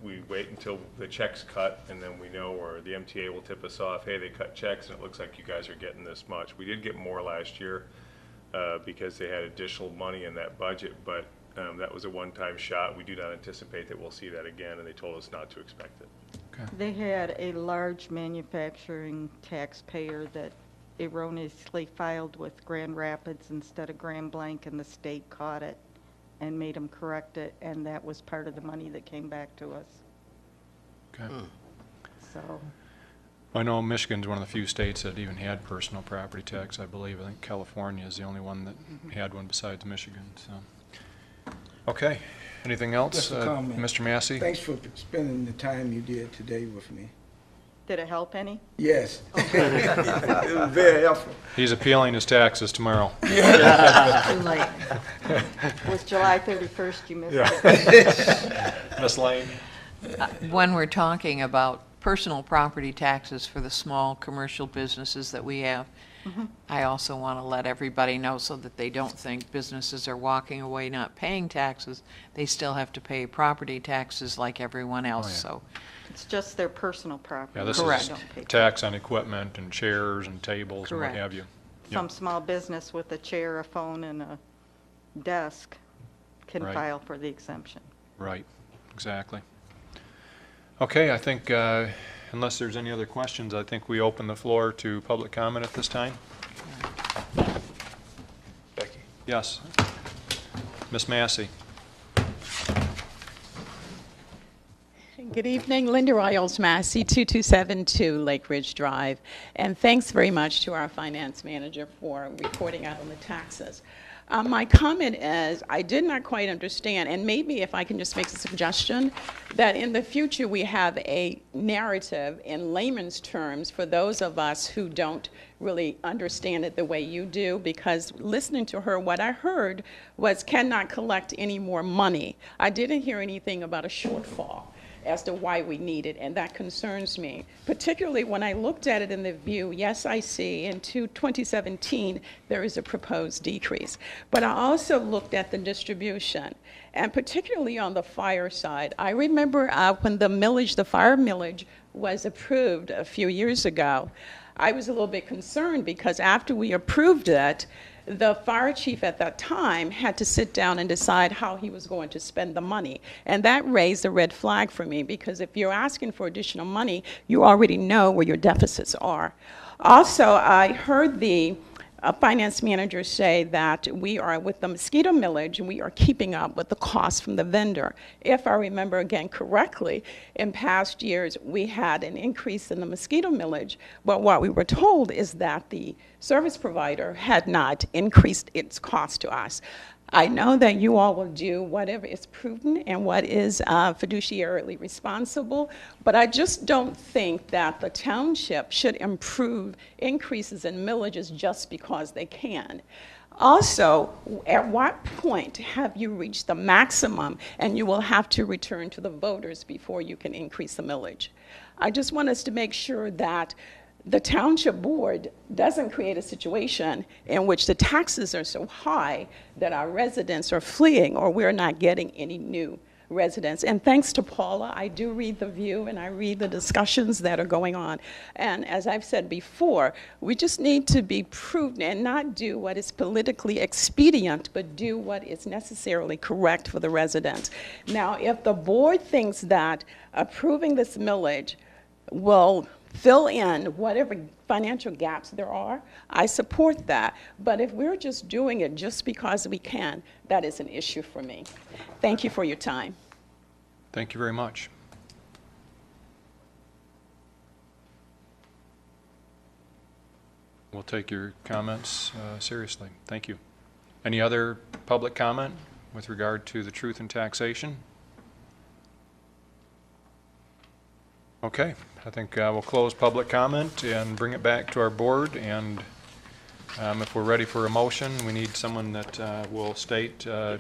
We wait until the check's cut, and then we know, or the MTA will tip us off, hey, they cut checks, and it looks like you guys are getting this much. We did get more last year because they had additional money in that budget, but that was a one-time shot. We do not anticipate that we'll see that again, and they told us not to expect it. Okay. They had a large manufacturing taxpayer that erroneously filed with Grand Rapids instead of Grand Blanc, and the state caught it and made them correct it, and that was part of the money that came back to us. Okay. So, I know Michigan's one of the few states that even had personal property tax, I believe. I think California is the only one that had one besides Michigan, so. Okay, anything else? Just a comment. Mr. Massey? Thanks for spending the time you did today with me. did it help any? Yes. It was very helpful. He's appealing his taxes tomorrow. Too late. It was July 31st, you missed it. Ms. Lane? When we're talking about personal property taxes for the small commercial businesses that we have, I also want to let everybody know so that they don't think businesses are walking away not paying taxes. They still have to pay property taxes like everyone else, so. It's just their personal property. Yeah, this Correct. is Don't pay tax on equipment and chairs and tables and what Correct. have you. Some small business with a chair, a phone, and a desk can Right. file for the exemption. Right, exactly. Okay, I think, unless there's any other questions, I think we open the floor to public comment at this time. Becky. Yes. Ms. Massey? Good evening, Linda Riles Massey, 2272 Lake Ridge Drive. And thanks very much to our finance manager for reporting out on the taxes. My comment is, I did not quite understand, and maybe if I can just make a suggestion, that in the future we have a narrative in layman's terms for those of us who don't really understand it the way you do, because listening to her, what I heard was cannot collect any more money. I didn't hear anything about a shortfall as to why we need it, and that concerns me. Particularly when I looked at it in the view, yes, I see in 2017 there is a proposed decrease. But I also looked at the distribution, and particularly on the fire side. I remember when the fire millage was approved a few years ago, I was a little bit concerned because after we approved it, the fire chief at that time had to sit down and decide how he was going to spend the money. And that raised a red flag for me, because if you're asking for additional money, you already know where your deficits are. Also, I heard the finance manager say that we are, with the mosquito millage, we are keeping up with the cost from the vendor. If I remember again correctly, in past years we had an increase in the mosquito millage, but what we were told is that the service provider had not increased its cost to us. I know that you all will do whatever is prudent and what is fiduciarily responsible, but I just don't think that the township should improve increases in millages just because they can. Also, at what point have you reached the maximum and you will have to return to the voters before you can increase the millage? I just want us to make sure that the township board doesn't create a situation in which the taxes are so high that our residents are fleeing or we're not getting any new residents. And thanks to Paula, I do read The View and I read the discussions that are going on. And as I've said before, we just need to be prudent and not do what is politically expedient, but do what is necessarily correct for the residents. Now, if the board thinks that approving this millage will fill in whatever financial gaps there are, I support that. But if we're just doing it just because we can, that is an issue for me. Thank you for your time. Thank you very much. We'll take your comments seriously. Thank you. Any other public comment with regard to the truth in taxation? Okay, I think we'll close public comment and bring it back to our board. And if we're ready for a motion, we need someone that will state Not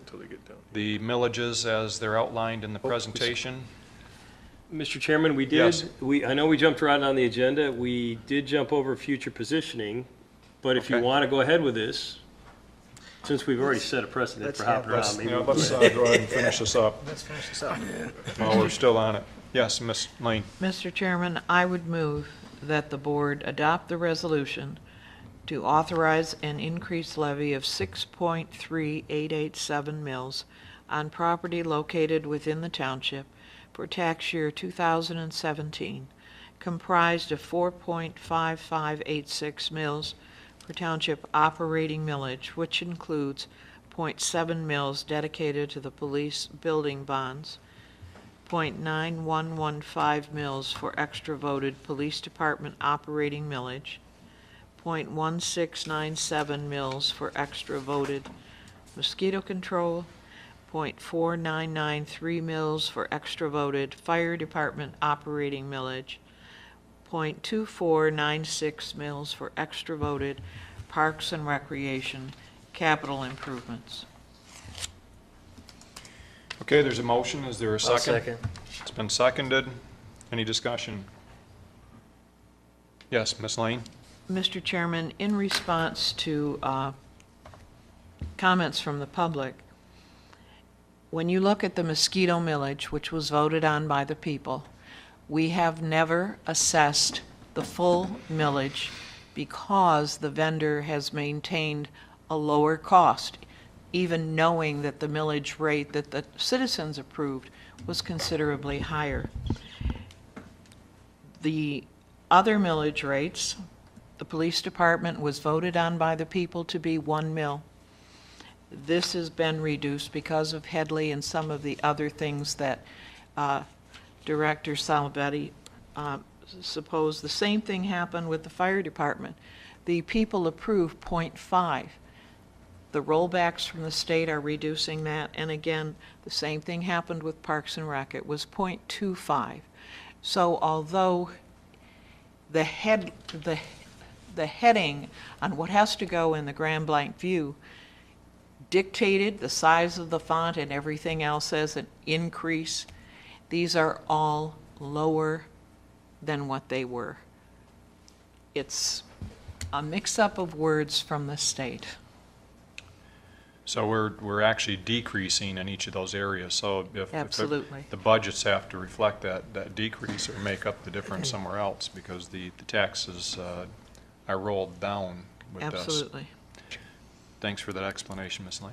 until they get down. the millages as they're outlined in the presentation. Mr. Chairman, we did, Yes. I know we jumped around on the agenda. We did jump over future positioning, but if you Okay. want to go ahead with this, since we've already set a precedent Let's for have- hopping around, Let's, maybe. yeah, let's go ahead and finish this up Let's finish this up. while we're still on it. Yes, Ms. Lane. Mr. Chairman, I would move that the board adopt the resolution to authorize an increased levy of 6.3887 mils on property located within the township for tax year 2017, comprised of 4.5586 mils for township operating millage, which includes 0.7 mils dedicated to the police building bonds, 0.9115 mils for extra voted police department operating millage, 0.1697 mils for extra voted mosquito control, 0.4993 mils for extra voted fire department operating millage, 0.2496 mils for extra voted parks and recreation capital improvements. Okay, there's a motion. Is there a I'll second? second. It's been seconded. Any discussion? Yes, Ms. Lane? Mr. Chairman, in response to comments from the public, when you look at the mosquito millage, which was voted on by the people, we have never assessed the full millage because the vendor has maintained a lower cost, even knowing that the millage rate that the citizens approved was considerably higher. The other millage rates, the police department was voted on by the people to be 1 mil. This has been reduced because of Headley and some of the other things that Director Salvetti supposed. The same thing happened with the fire department. The people approved 0.5. The rollbacks from the state are reducing that, and again, the same thing happened with Parks and Rec. It was 0.25. So although the heading on what has to go in the Grand Blanc view dictated the size of the font and everything else as an increase, these are all lower than what they were. It's a mix-up of words from the state. So we're actually decreasing in each of those aroareas. So if Absolutely. the budgets have to reflect that decrease or make up the difference somewhere else because the taxes are rolled down with this. Absolutely. Thanks for that explanation, Ms. Lane.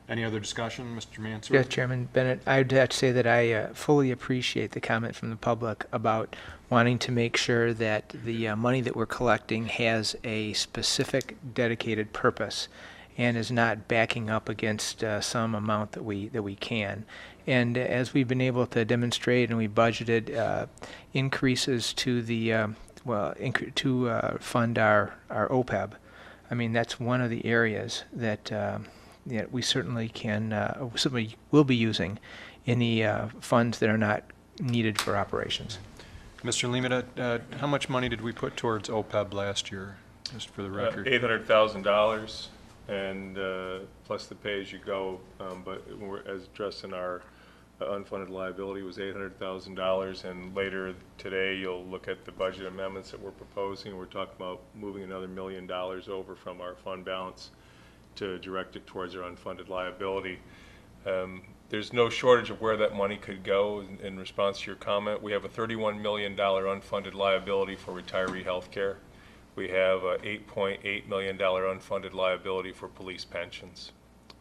Any other discussion, Mr. Mansur? Yes, Chairman Bennett, I'd have to say that I fully appreciate the comment from the public about wanting to make sure that the money that we're collecting has a specific dedicated purpose and is not backing up against some amount that we can. And as we've been able to demonstrate, and we budgeted increases to the fund our OPEB. I mean, that's one of the areas that we certainly certainly will be using in the funds that are not needed for operations. Mr. Limita, how much money did we put towards OPEB last year, just for the record? $800,000, and plus the pay-as-you-go, but as addressed in our unfunded liability was $800,000, and later today you'll look at the budget amendments that we're proposing. We're talking about moving another $1 million over from our fund balance to direct it towards our unfunded liability. There's no shortage of where that money could go. In response to your comment, we have a $31 million unfunded liability for retiree health care. We have a $8.8 million unfunded liability for police pensions.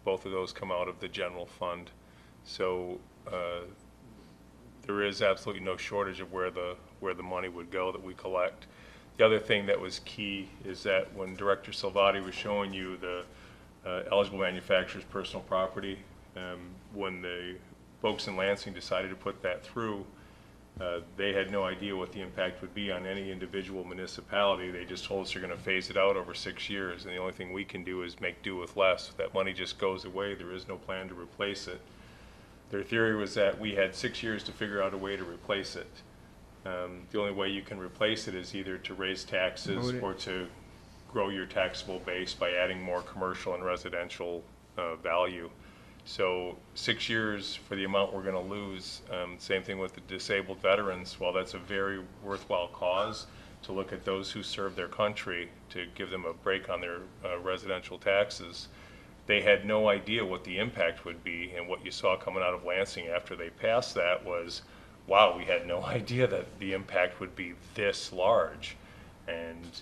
Both of those come out of the general fund. So there is absolutely no shortage of where the money would go that we collect. The other thing that was key is that when Director Salvati was showing you the eligible manufacturers' personal property, when the folks in Lansing decided to put that through, they had no idea what the impact would be on any individual municipality. They just told us they're going to phase it out over 6 years, and the only thing we can do is make do with less. That money just goes away. There is no plan to replace it. Their theory was that we had 6 years to figure out a way to replace it. The only way you can replace it is either to raise taxes or to grow your taxable base by adding more commercial and residential value. So 6 years for the amount we're going to lose. Same thing with the disabled veterans. While that's a very worthwhile cause to look at those who serve their country to give them a break on their residential taxes, they had no idea what the impact would be. And what you saw coming out of Lansing after they passed that was, wow, we had no idea that the impact would be this large. And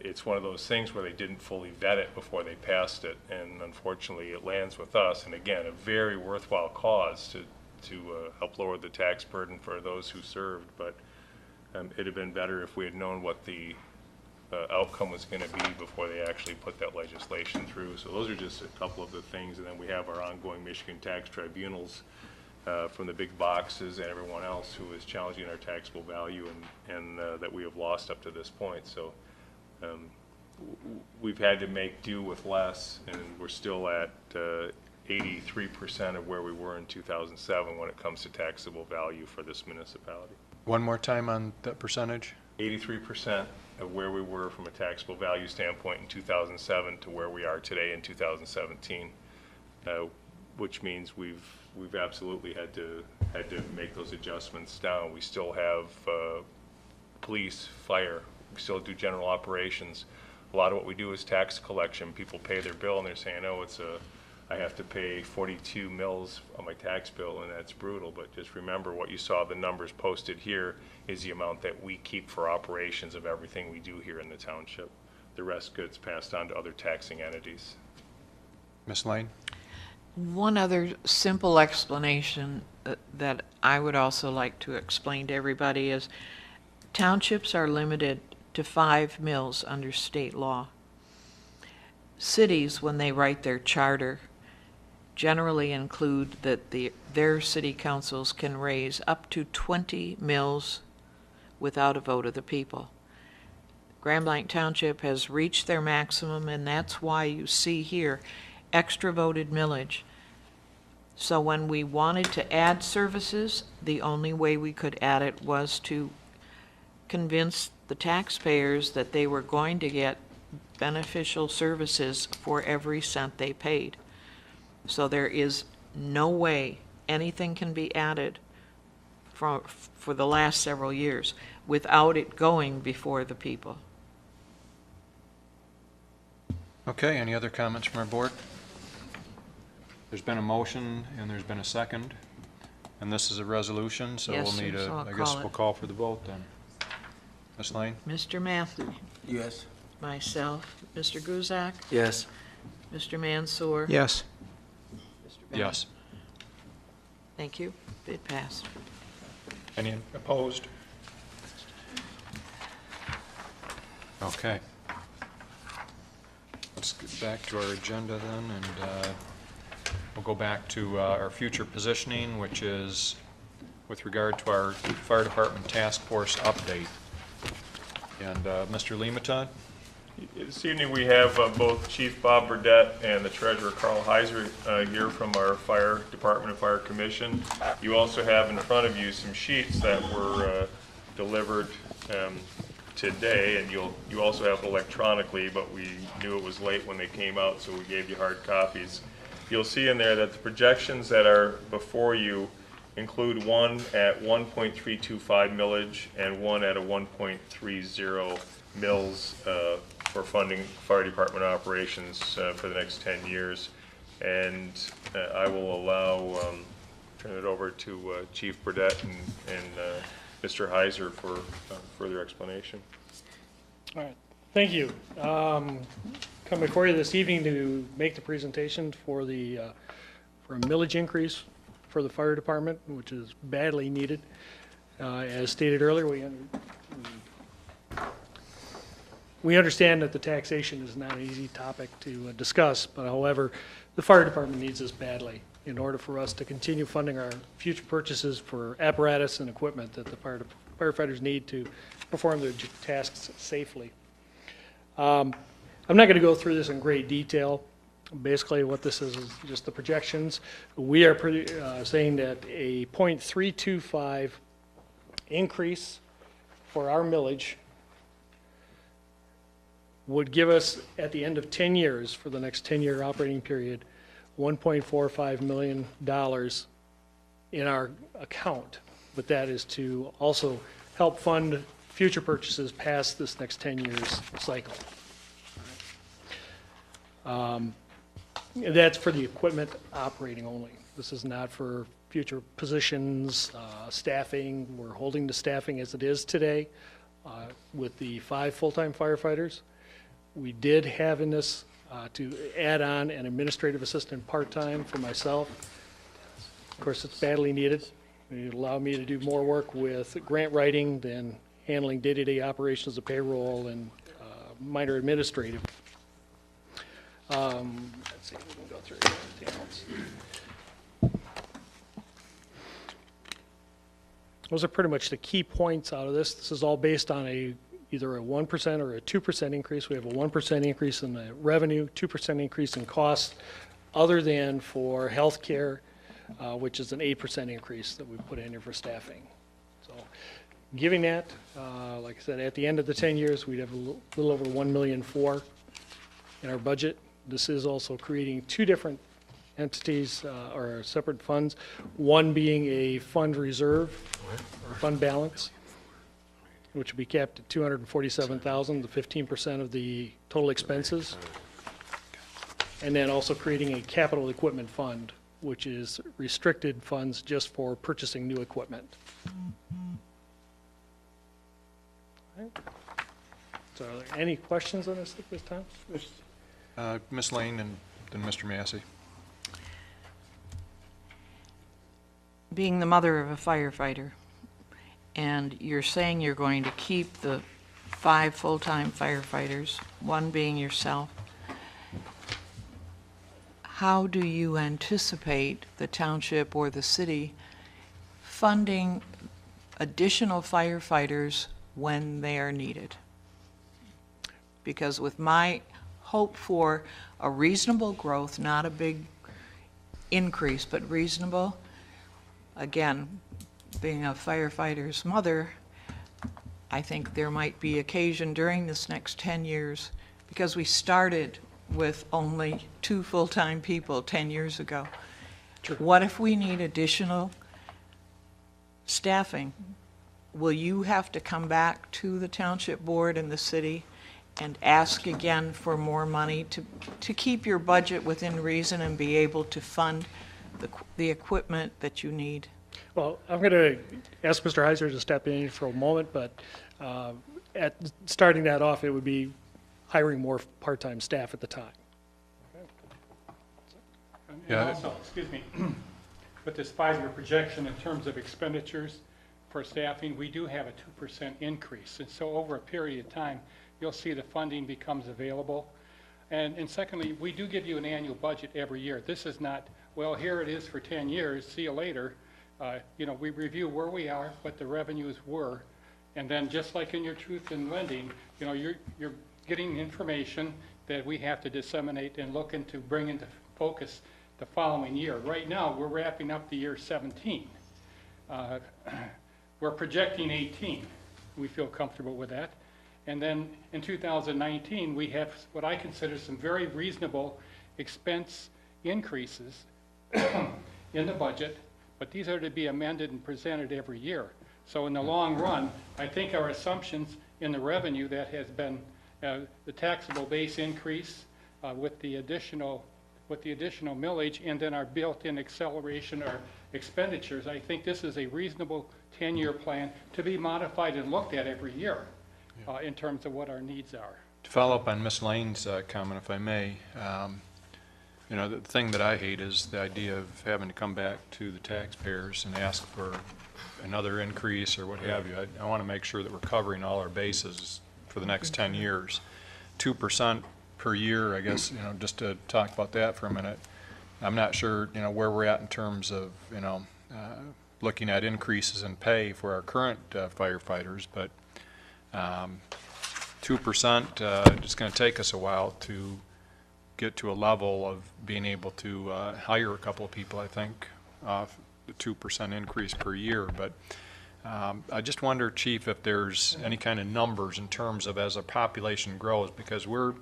it's one of those things where they didn't fully vet it before they passed it, and unfortunately it lands with us. And again, a very worthwhile cause to help lower the tax burden for those who served, but it'd have been better if we had known what the outcome was going to be before they actually put that legislation through. So those are just a couple of the things, and then we have our ongoing Michigan tax tribunals from the big boxes and everyone else who is challenging our taxable value and that we have lost up to this point. So we've had to make do with less, and we're still at 83% of where we were in 2007 when it comes to taxable value for this municipality. One more time on that percentage? 83% of where we were from a taxable value standpoint in 2007 to where we are today in 2017, which means we've absolutely had to make those adjustments down. We still have police, fire, we still do general operations. A lot of what we do is tax collection. People pay their bill and they're saying, oh, I have to pay 42 mils on my tax bill, and that's brutal. But just remember what you saw, the numbers posted here is the amount that we keep for operations of everything we do here in the township. The rest gets passed on to other taxing entities. Ms. Lane? One other simple explanation that I would also like to explain to everybody is townships are limited to 5 mills under state law. Cities, when they write their charter, generally include that their city councils can raise up to 20 mills without a vote of the people. Grand Blanc Township has reached their maximum, and that's why you see here extra voted millage. So when we wanted to add services, the only way we could add it was to convince the taxpayers that they were going to get beneficial services for every cent they paid. So there is no way anything can be added for the last several years without it going before the people. Okay, any other comments from our board? There's been a motion and there's been a second, and this is a resolution, so Yes, we'll sir, need so I'll I guess call we'll it. call for the vote then. Ms. Lane? Mr. Matthew, Yes. myself, Mr. Guzak, Yes. Mr. Mansour. Yes. Mr. Bennett. Yes. Thank you. It passed. Any opposed? Okay. Let's get back to our agenda then, and we'll go back to our future positioning, which is with regard to our fire department task force update. And Mr. Lematad? This evening, we have both Chief Bob Burdette and the Treasurer Carl Heiser here from our Fire Department and Fire Commission. You also have in front of you some sheets that were delivered today, and you also have it electronically, but we knew it was late when they came out, so we gave you hard copies. You'll see in there that the projections that are before you include one at 1.325 millage and one at a 1.30 mills for funding fire department operations for the next 10 years. And I will allow, turn it over to Chief Burdette and Mr. Heiser for further explanation. All right, thank you. Come before you this evening to make the presentation for a millage increase for the fire department, which is badly needed. As stated earlier, we understand that the taxation is not an easy topic to discuss, but however, the fire department needs this badly in order for us to continue funding our future purchases for apparatus and equipment that the firefighters need to perform their tasks safely. I'm not going to go through this in great detail. Basically, what this is just the projections. We are saying that a 0.325 increase for our millage would give us, at the end of 10 years, for the next 10-year operating period, $1.45 million in our account. But that is to also help fund future purchases past this next 10 years cycle. That's for the equipment operating only. This is not for future positions, staffing. We're holding the staffing as it is today with the 5 full-time firefighters. We did have in this to add on an administrative assistant part-time for myself. Of course, it's badly needed. It allowed me to do more work with grant writing than handling day-to-day operations of payroll and minor administrative. Let's see if we can go through anything else. Those are pretty much the key points out of this. This is all based on either a 1% or a 2% increase. We have a 1% increase in the revenue, 2% increase in costs, other than for healthcare, which is an 8% increase that we put in here for staffing. So giving that, like I said, at the end of the 10 years, we'd have a little over $1.4 million in our budget. This is also creating 2 different entities or separate funds, one being a fund reserve or fund balance, which would be capped at $247,000, the 15% of the total expenses. And then also creating a capital equipment fund, which is restricted funds just for purchasing new equipment. All right. So are there any questions on this at this time? Ms. Lane and then Mr. Massey. Being the mother of a firefighter, and you're saying you're going to keep the 5 full-time firefighters, one being yourself, how do you anticipate the township or the city funding additional firefighters when they are needed? Because with my hope for a reasonable growth, not a big increase, but reasonable, again, being a firefighter's mother, I think there might be occasion during this next 10 years, because we started with only 2 full-time people 10 years ago. What if we need additional staffing? Will you have to come back to the township board and the city and ask again for more money to keep your budget within reason and be able to fund the equipment that you need? Well, I'm going to ask Mr. Heiser to step in for a moment, but at starting that off, it would be hiring more part-time staff at the time. Yeah. And also, excuse me, with this 5-year projection in terms of expenditures for staffing, we do have a 2% increase. And so over a period of time, you'll see the funding becomes available. And secondly, we do give you an annual budget every year. This is not, well, here it is for 10 years, see you later. We review where we are, what the revenues were, and then just like in your truth in lending, you're getting information that we have to disseminate and look into, bring into focus the following year. Right now, we're wrapping up the year 17. We're projecting 18. We feel comfortable with that. And then in 2019, we have what I consider some very reasonable expense increases in the budget, but these are to be amended and presented every year. So in the long run, I think our assumptions in the revenue that has been the taxable base increase with the additional millage and then our built-in acceleration or expenditures, I think this is a reasonable 10-year plan to be modified and looked at every year in terms of what our needs are. To follow up on Ms. Lane's comment, if I may, the thing that I hate is the idea of having to come back to the taxpayers and ask for another increase or what have you. I want to make sure that we're covering all our bases for the next 10 years. 2% per year, I guess, just to talk about that for a minute. I'm not sure, where we're at in terms of, looking at increases in pay for our current firefighters, but 2%, it's going to take us a while to get to a level of being able to hire a couple of people, I think, off the 2% increase per year. But I just wonder, Chief, if there's any kind of numbers in terms of as our population grows, because we're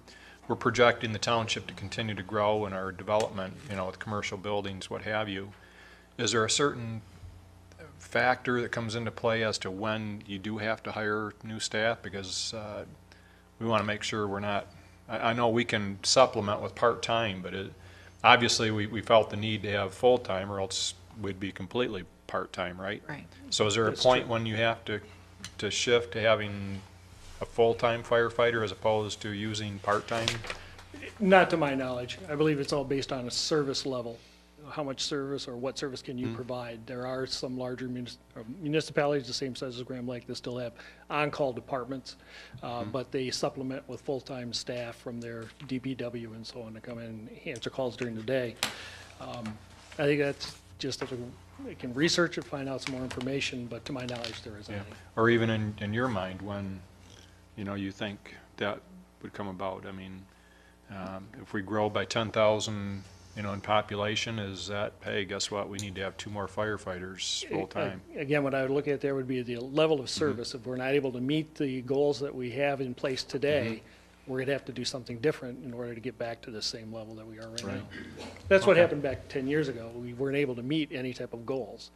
projecting the township to continue to grow in our development, with commercial buildings, what have you. Is there a certain factor that comes into play as to when you do have to hire new staff? Because we want to make sure we're not, I know we can supplement with part-time, but obviously we felt the need to have full-time or else we'd be completely part-time, right? Right. So is there a point when you have to shift to having a full-time firefighter as opposed to using part-time? Not to my knowledge. I believe it's all based on a service level. How much service or what service can you provide? There are some larger municipalities the same size as Grand Blanc that still have on-call departments, but they supplement with full-time staff from their DPW and so on to come in and answer calls during the day. I think that's just that we can research it, find out some more information, but to my knowledge, there isn't any. Or even in your mind when, you think that would come about. I mean, if we grow by 10,000, in population, is that, hey, guess what, we need to have 2 more firefighters full-time? Again, what I would look at there would be the level of service. If we're not able to meet the goals that we have in place today, we're going to have to do something different in order to get back to the same level that we are right now. That's what happened back 10 years ago. We weren't able to meet any type of goals.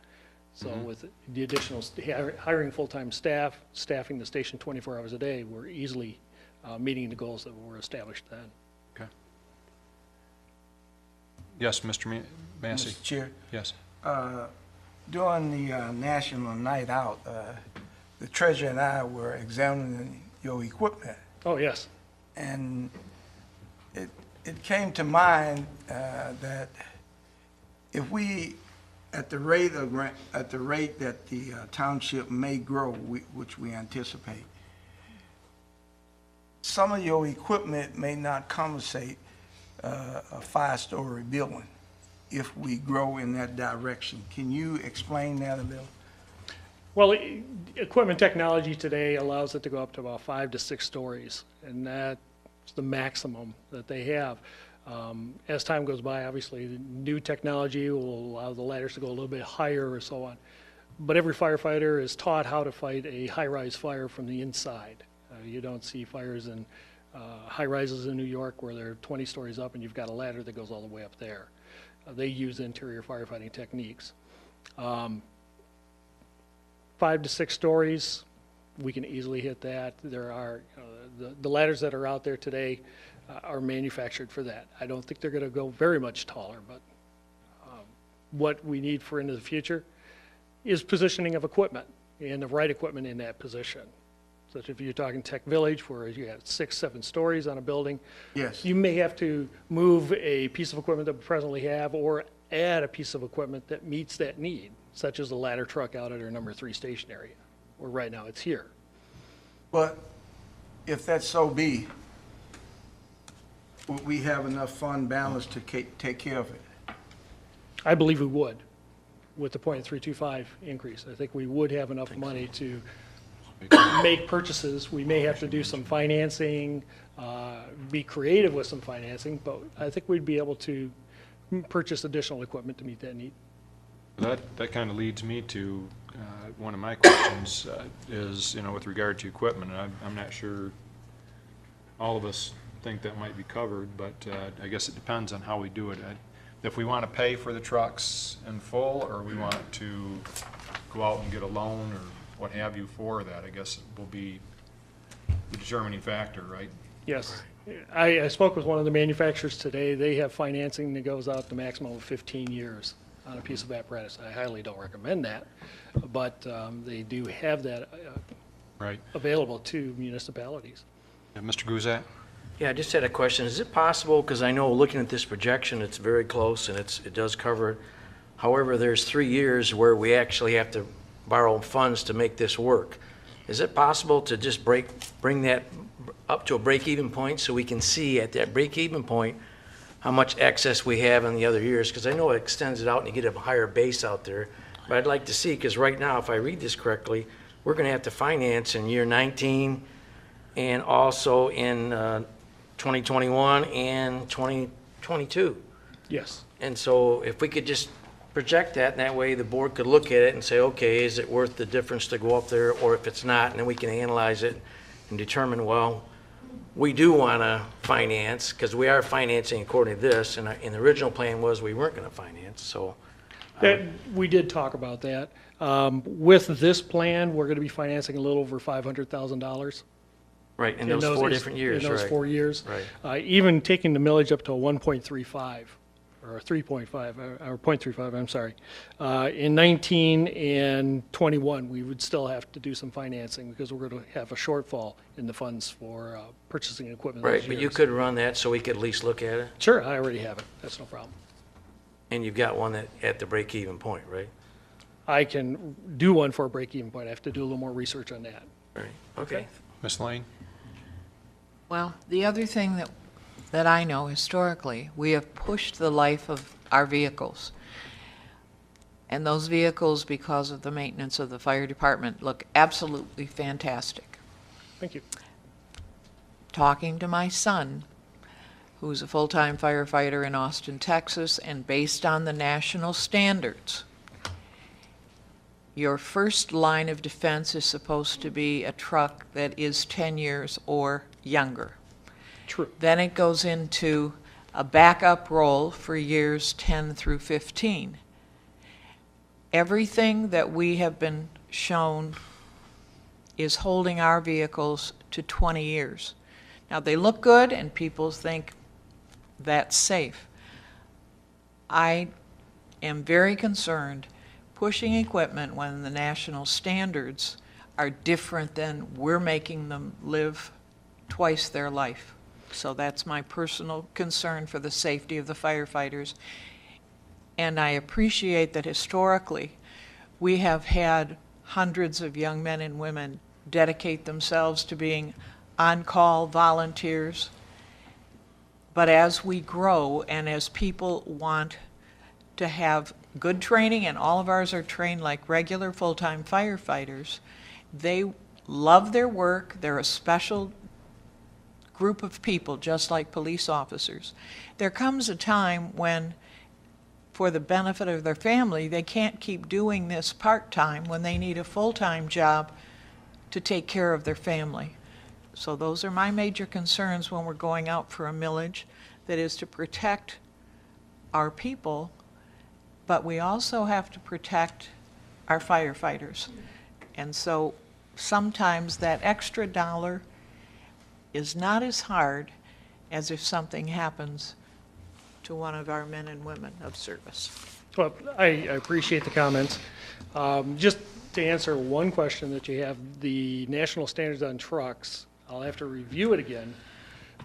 So with the additional, hiring full-time staff, staffing the station 24 hours a day, we're easily meeting the goals that were established then. Okay. Yes, Mr. Massey? Mr. Chair, Yes. during the National Night Out, the treasurer and I were examining your equipment, Oh, yes. and it came to mind that if we, at the rate that the township may grow, which we anticipate, some of your equipment may not compensate a 5-story building if we grow in that direction. Can you explain that a little? Well, equipment technology today allows it to go up to about 5 to 6 stories, and that's the maximum that they have. As time goes by, obviously, the new technology will allow the ladders to go a little bit higher or so on. But every firefighter is taught how to fight a high-rise fire from the inside. You don't see fires in high-rises in New York where they're 20 stories up and you've got a ladder that goes all the way up there. They use interior firefighting techniques. 5 to 6 stories, we can easily hit that. There are, the ladders that are out there today are manufactured for that. I don't think they're going to go very much taller, but what we need for into the future is positioning of equipment and the right equipment in that position. So if you're talking Tech Village where you have 6, 7 stories on a building, Yes. you may have to move a piece of equipment that we presently have or add a piece of equipment that meets that need, such as the ladder truck out at our number 3 station area, where right now it's here. But if that so be, would we have enough fund balance to take care of it? I believe we would, with the .325 increase. I think we would have enough money to make purchases. We may have to do some financing, be creative with some financing, but I think we'd be able to purchase additional equipment to meet that need. That kind of leads me to one of my questions is, with regard to equipment, and I'm not sure all of us think that might be covered, but I guess it depends on how we do it. If we want to pay for the trucks in full, or we want to go out and get a loan or what have you for that, I guess it will be the determining factor, right? Yes. I spoke with one of the manufacturers today. They have financing that goes out the maximum of 15 years on a piece of apparatus. I highly don't recommend that, but they do have that Right. available to municipalities. Mr. Guzat? Yeah, I just had a question. Is it possible, because I know looking at this projection, it's very close and it does cover it. However, there's 3 years where we actually have to borrow funds to make this work. Is it possible to just bring that up to a break-even point so we can see at that break-even point how much excess we have in the other years? Because I know it extends it out and you get a higher base out there. But I'd like to see, because right now, if I read this correctly, we're going to have to finance in year 19 and also in 2021 and 2022. Yes. And so if we could just project that, and that way the board could look at it and say, okay, is it worth the difference to go up there, or if it's not, and then we can analyze it and determine, well, we do want to finance, because we are financing according to this, and the original plan was we weren't going to finance, so. We did talk about that. With this plan, we're going to be financing a little over $500,000. Right, in those 4 different years, in those right. 4 years. Right. Even taking the millage up to a 1.35, or 3.5, or 0.35, I'm sorry. In 19 and 21, we would still have to do some financing because we're going to have a shortfall in the funds for purchasing equipment. Right, those but you years. could run that so we could at least look at it? Sure, I already have it. That's no problem. And you've got one at the break-even point, right? I can do one for a break-even point. I have to do a little more research on that. Right, okay. Ms. Lane? Well, the other thing that I know historically, we have pushed the life of our vehicles. And those vehicles, because of the maintenance of the fire department, look absolutely fantastic. Thank you. Talking to my son, who's a full-time firefighter in Austin, Texas, and based on the national standards, your first line of defense is supposed to be a truck that is 10 years or younger. True. Then it goes into a backup role for years 10 through 15. everything that we have been shown is holding our vehicles to 20 years. Now, they look good and people think that's safe. I am very concerned pushing equipment when the national standards are different than we're making them live twice their life. So that's my personal concern for the safety of the firefighters. And I appreciate that historically we have had hundreds of young men and women dedicate themselves to being on-call volunteers. But as we grow and as people want to have good training, and all of ours are trained like regular full-time firefighters, they love their work. They're a special group of people, just like police officers. There comes a time when, for the benefit of their family, they can't keep doing this part-time when they need a full-time job to take care of their family. So those are my major concerns when we're going out for a millage, that is to protect our people, but we also have to protect our firefighters. And so sometimes that extra dollar is not as hard as if something happens to one of our men and women of service. Well, I appreciate the comments. Just to answer one question that you have, the national standards on trucks, I'll have to review it again.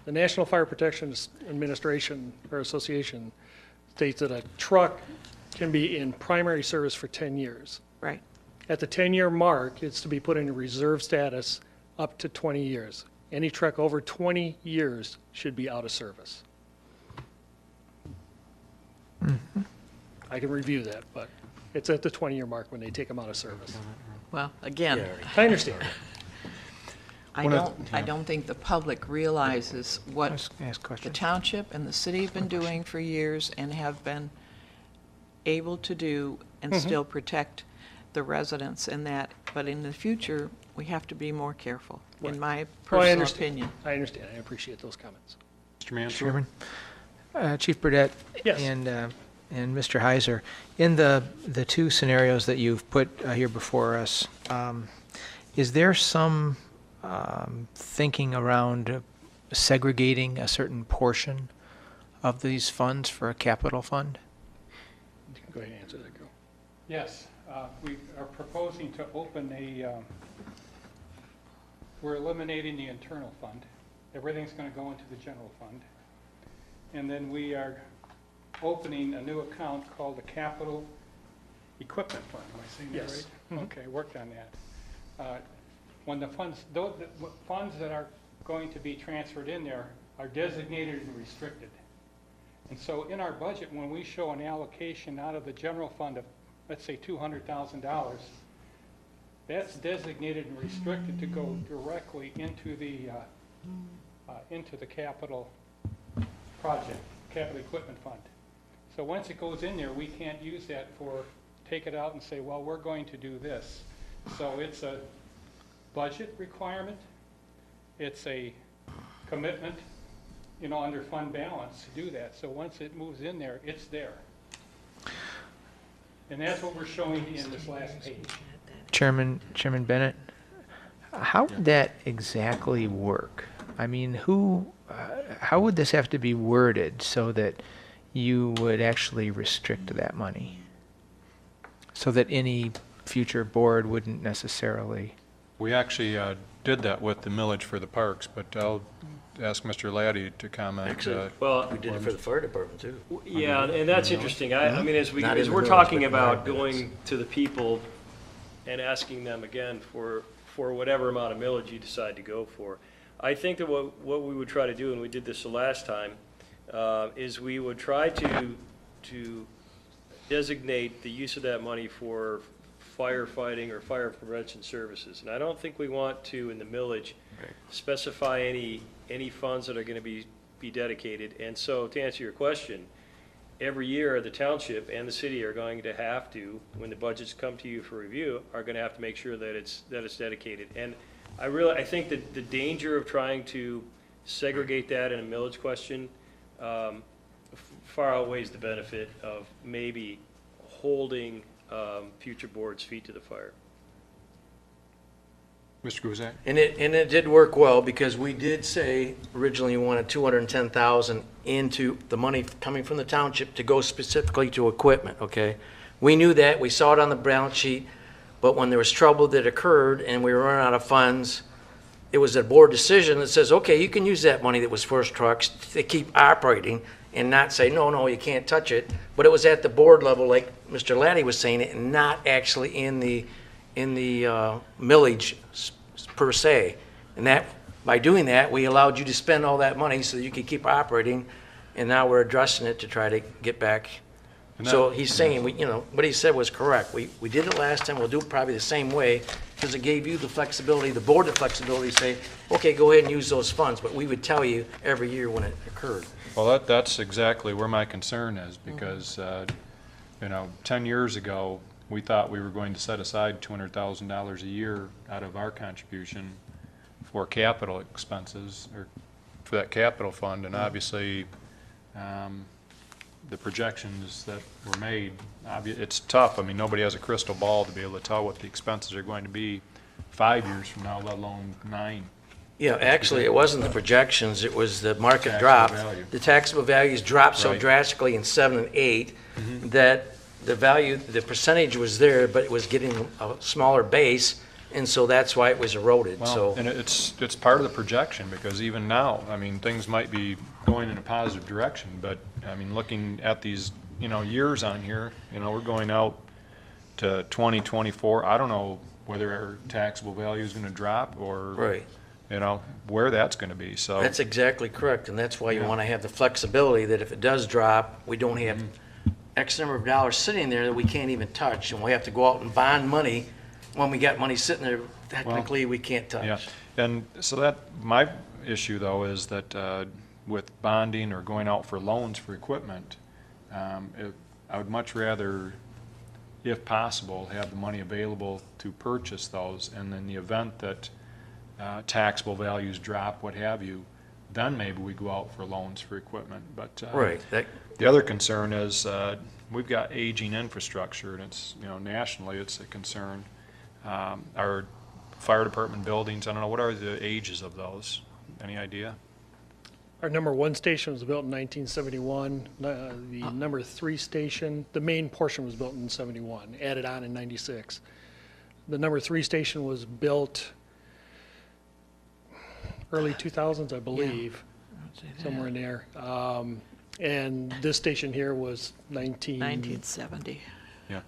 The National Fire Protection Administration or Association states that a truck can be in primary service for 10 years. Right. At the 10-year mark, it's to be put in reserve status up to 20 years. Any truck over 20 years should be out of service. I can review that, but it's at the 20-year mark when they take them out of service. Well, again, I understand. I don't think the public realizes what Ask the questions. township and the city have been doing for years and have been able to do and still protect the residents in that. But in the future, we have to be more careful, in my Well, I personal understand. opinion. I understand. I appreciate those comments. Mr. Mansell? Chairman, Chief Burdette Yes. and Mr. Heiser, in the two scenarios that you've put here before us, is there some thinking around segregating a certain portion of these funds for a capital fund? You can go ahead and answer that, Joe. Yes, we are proposing to open we're eliminating the internal fund. Everything's going to go into the general fund. And then we are opening a new account called the Capital Equipment Fund. Am I saying that Yes. right? Okay, worked on that. When the funds that are going to be transferred in there are designated and restricted. And so in our budget, when we show an allocation out of the general fund of, let's say, $200,000, that's designated and restricted to go directly into the capital project, capital equipment fund. So once it goes in there, we can't use that take it out and say, well, we're going to do this. So it's a budget requirement. It's a commitment, under fund balance to do that. So once it moves in there, it's there. And that's what we're showing in this last page. Chairman Bennett, how would that exactly work? I mean, how would this have to be worded so that you would actually restrict that money? So that any future board wouldn't necessarily... We actually did that with the millage for the parks, but I'll ask Mr. Laddie to comment. Actually, Well, we did it for the fire department, too. yeah, and that's interesting. I mean, as Not in the we're millage, talking but about in our going to the people and asking them again for whatever amount of millage you decide to go for, I think that what we would try to do, and we did this the last time, is we would try to designate the use of that money for firefighting or fire prevention services. And I don't think we want to, in the millage, specify any funds that are going to be dedicated. And so, to answer your question, every year the township and the city are going to have to, when the budgets come to you for review, are going to have to make sure that it's dedicated. And I think that the danger of trying to segregate that in a millage question far outweighs the benefit of maybe holding future board's feet to the fire. Mr. Guzak? And it did work well, because we did say originally we wanted 210,000 into the money coming from the township to go specifically to equipment, okay? We knew that, we saw it on the balance sheet, but when there was trouble that occurred and we were running out of funds, it was a board decision that says, okay, you can use that money that was for trucks to keep operating and not say, no, you can't touch it. But it was at the board level, like Mr. Laddie was saying, and not actually in the millage per se. And that, by doing that, we allowed you to spend all that money so that you could keep operating, and now we're addressing it to try to get back. So he's saying, what he said was correct. We did it last time, we'll do it probably the same way, because it gave you the flexibility, the board the flexibility to say, okay, go ahead and use those funds, but we would tell you every year when it occurred. Well, that's exactly where my concern is, because, 10 years ago, we thought we were going to set aside $200,000 a year out of our contribution for capital expenses, or for that capital fund, and obviously, the projections that were made, it's tough. I mean, nobody has a crystal ball to be able to tell what the expenses are going to be 5 years from now, let alone 9. Yeah, actually, it wasn't the projections, it was the market Taxable drop. value. The taxable values dropped so Right. drastically in 7 and 8 that the value, the percentage was there, but it was getting a smaller base, and so that's why it was eroded, Well, so. and it's part of the projection, because even now, I mean, things might be going in a positive direction, but, I mean, looking at these, years on here, we're going out to 2024. I don't know whether our taxable value is going to drop, or, Right. Where that's going to be, so. That's exactly correct, and that's why you Yeah. want to have the flexibility that if it does drop, we don't have X number of dollars sitting there that we can't even touch, and we have to go out and bond money when we got money sitting there technically we can't touch. Yeah, and so my issue, though, is that with bonding or going out for loans for equipment, I would much rather, if possible, have the money available to purchase those, and in the event that taxable values drop, what have you, then maybe we go out for loans for equipment. But Right. the other concern is we've got aging infrastructure, and it's, nationally it's a concern. Our fire department buildings, I don't know, what are the ages of those? Any idea? Our number 1 station was built in 1971. The number 3 station, the main portion was built in 71, added on in 96. The number 3 station was built early 2000s, I believe, somewhere in there. And this station here was 1970. Yeah.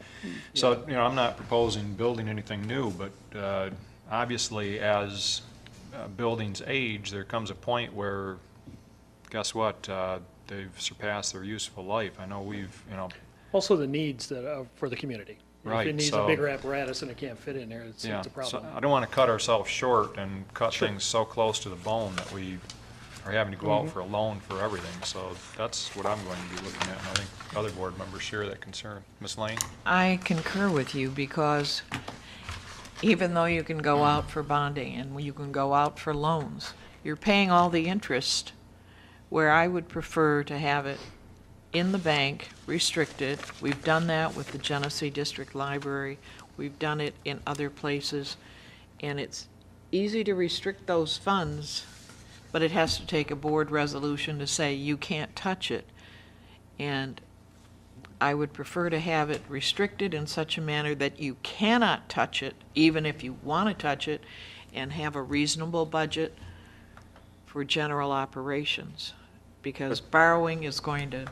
So, I'm not proposing building anything new, but obviously as buildings age, there comes a point where, guess what, they've surpassed their useful life. I know we've, Also the needs that for the community. Right, If it needs so- a bigger apparatus and it can't fit in there, it's yeah. a So problem. I don't want to cut ourselves short and cut things so close to the bone that we are having to go out for a loan for everything. So that's what I'm going to be looking at, and I think other board members share that concern. Ms. Lane? I concur with you, because even though you can go out for bonding and you can go out for loans, you're paying all the interest, where I would prefer to have it in the bank, restricted. We've done that with the Genesee District Library. We've done it in other places, and it's easy to restrict those funds, but it has to take a board resolution to say you can't touch it. And I would prefer to have it restricted in such a manner that you cannot touch it, even if you want to touch it, and have a reasonable budget for general operations, because borrowing is going to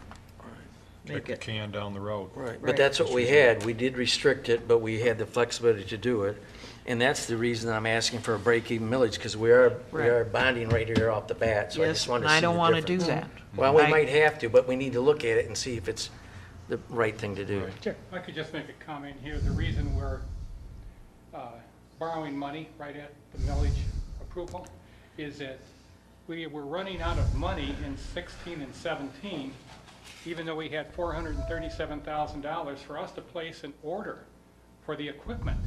Kick make the it. can down the road. Right, but that's what we had. We did restrict it, but we had the flexibility to do it. And that's the reason I'm asking for a break-even millage, because we are Right. bonding right here off the bat, so I Yes, just wanted and to see I the don't want to do difference. that. Well, we I- might have to, but we need to look at it and see if it's the right thing to do. If I could just make a comment here. The reason we're borrowing money right at the millage approval is that we were running out of money in 16 and 17, even though we had $437,000 for us to place an order for the equipment.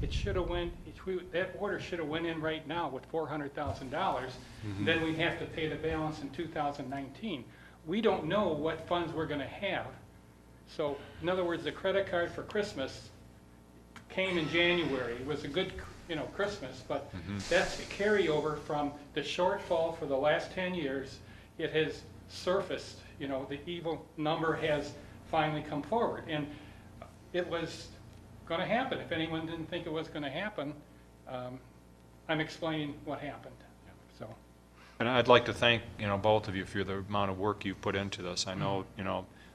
It should have that order should have went in right now with $400,000. Then we'd have to pay the balance in 2019. We don't know what funds we're going to have So in other words, the credit card for Christmas came in January. It was a good, Christmas, but that's a carryover from the shortfall for the last 10 years. It has surfaced, the evil number has finally come forward. And it was going to happen. If anyone didn't think it was going to happen, I'm explaining what happened. So. And I'd like to thank, both of you for the amount of work you've put into this. I know,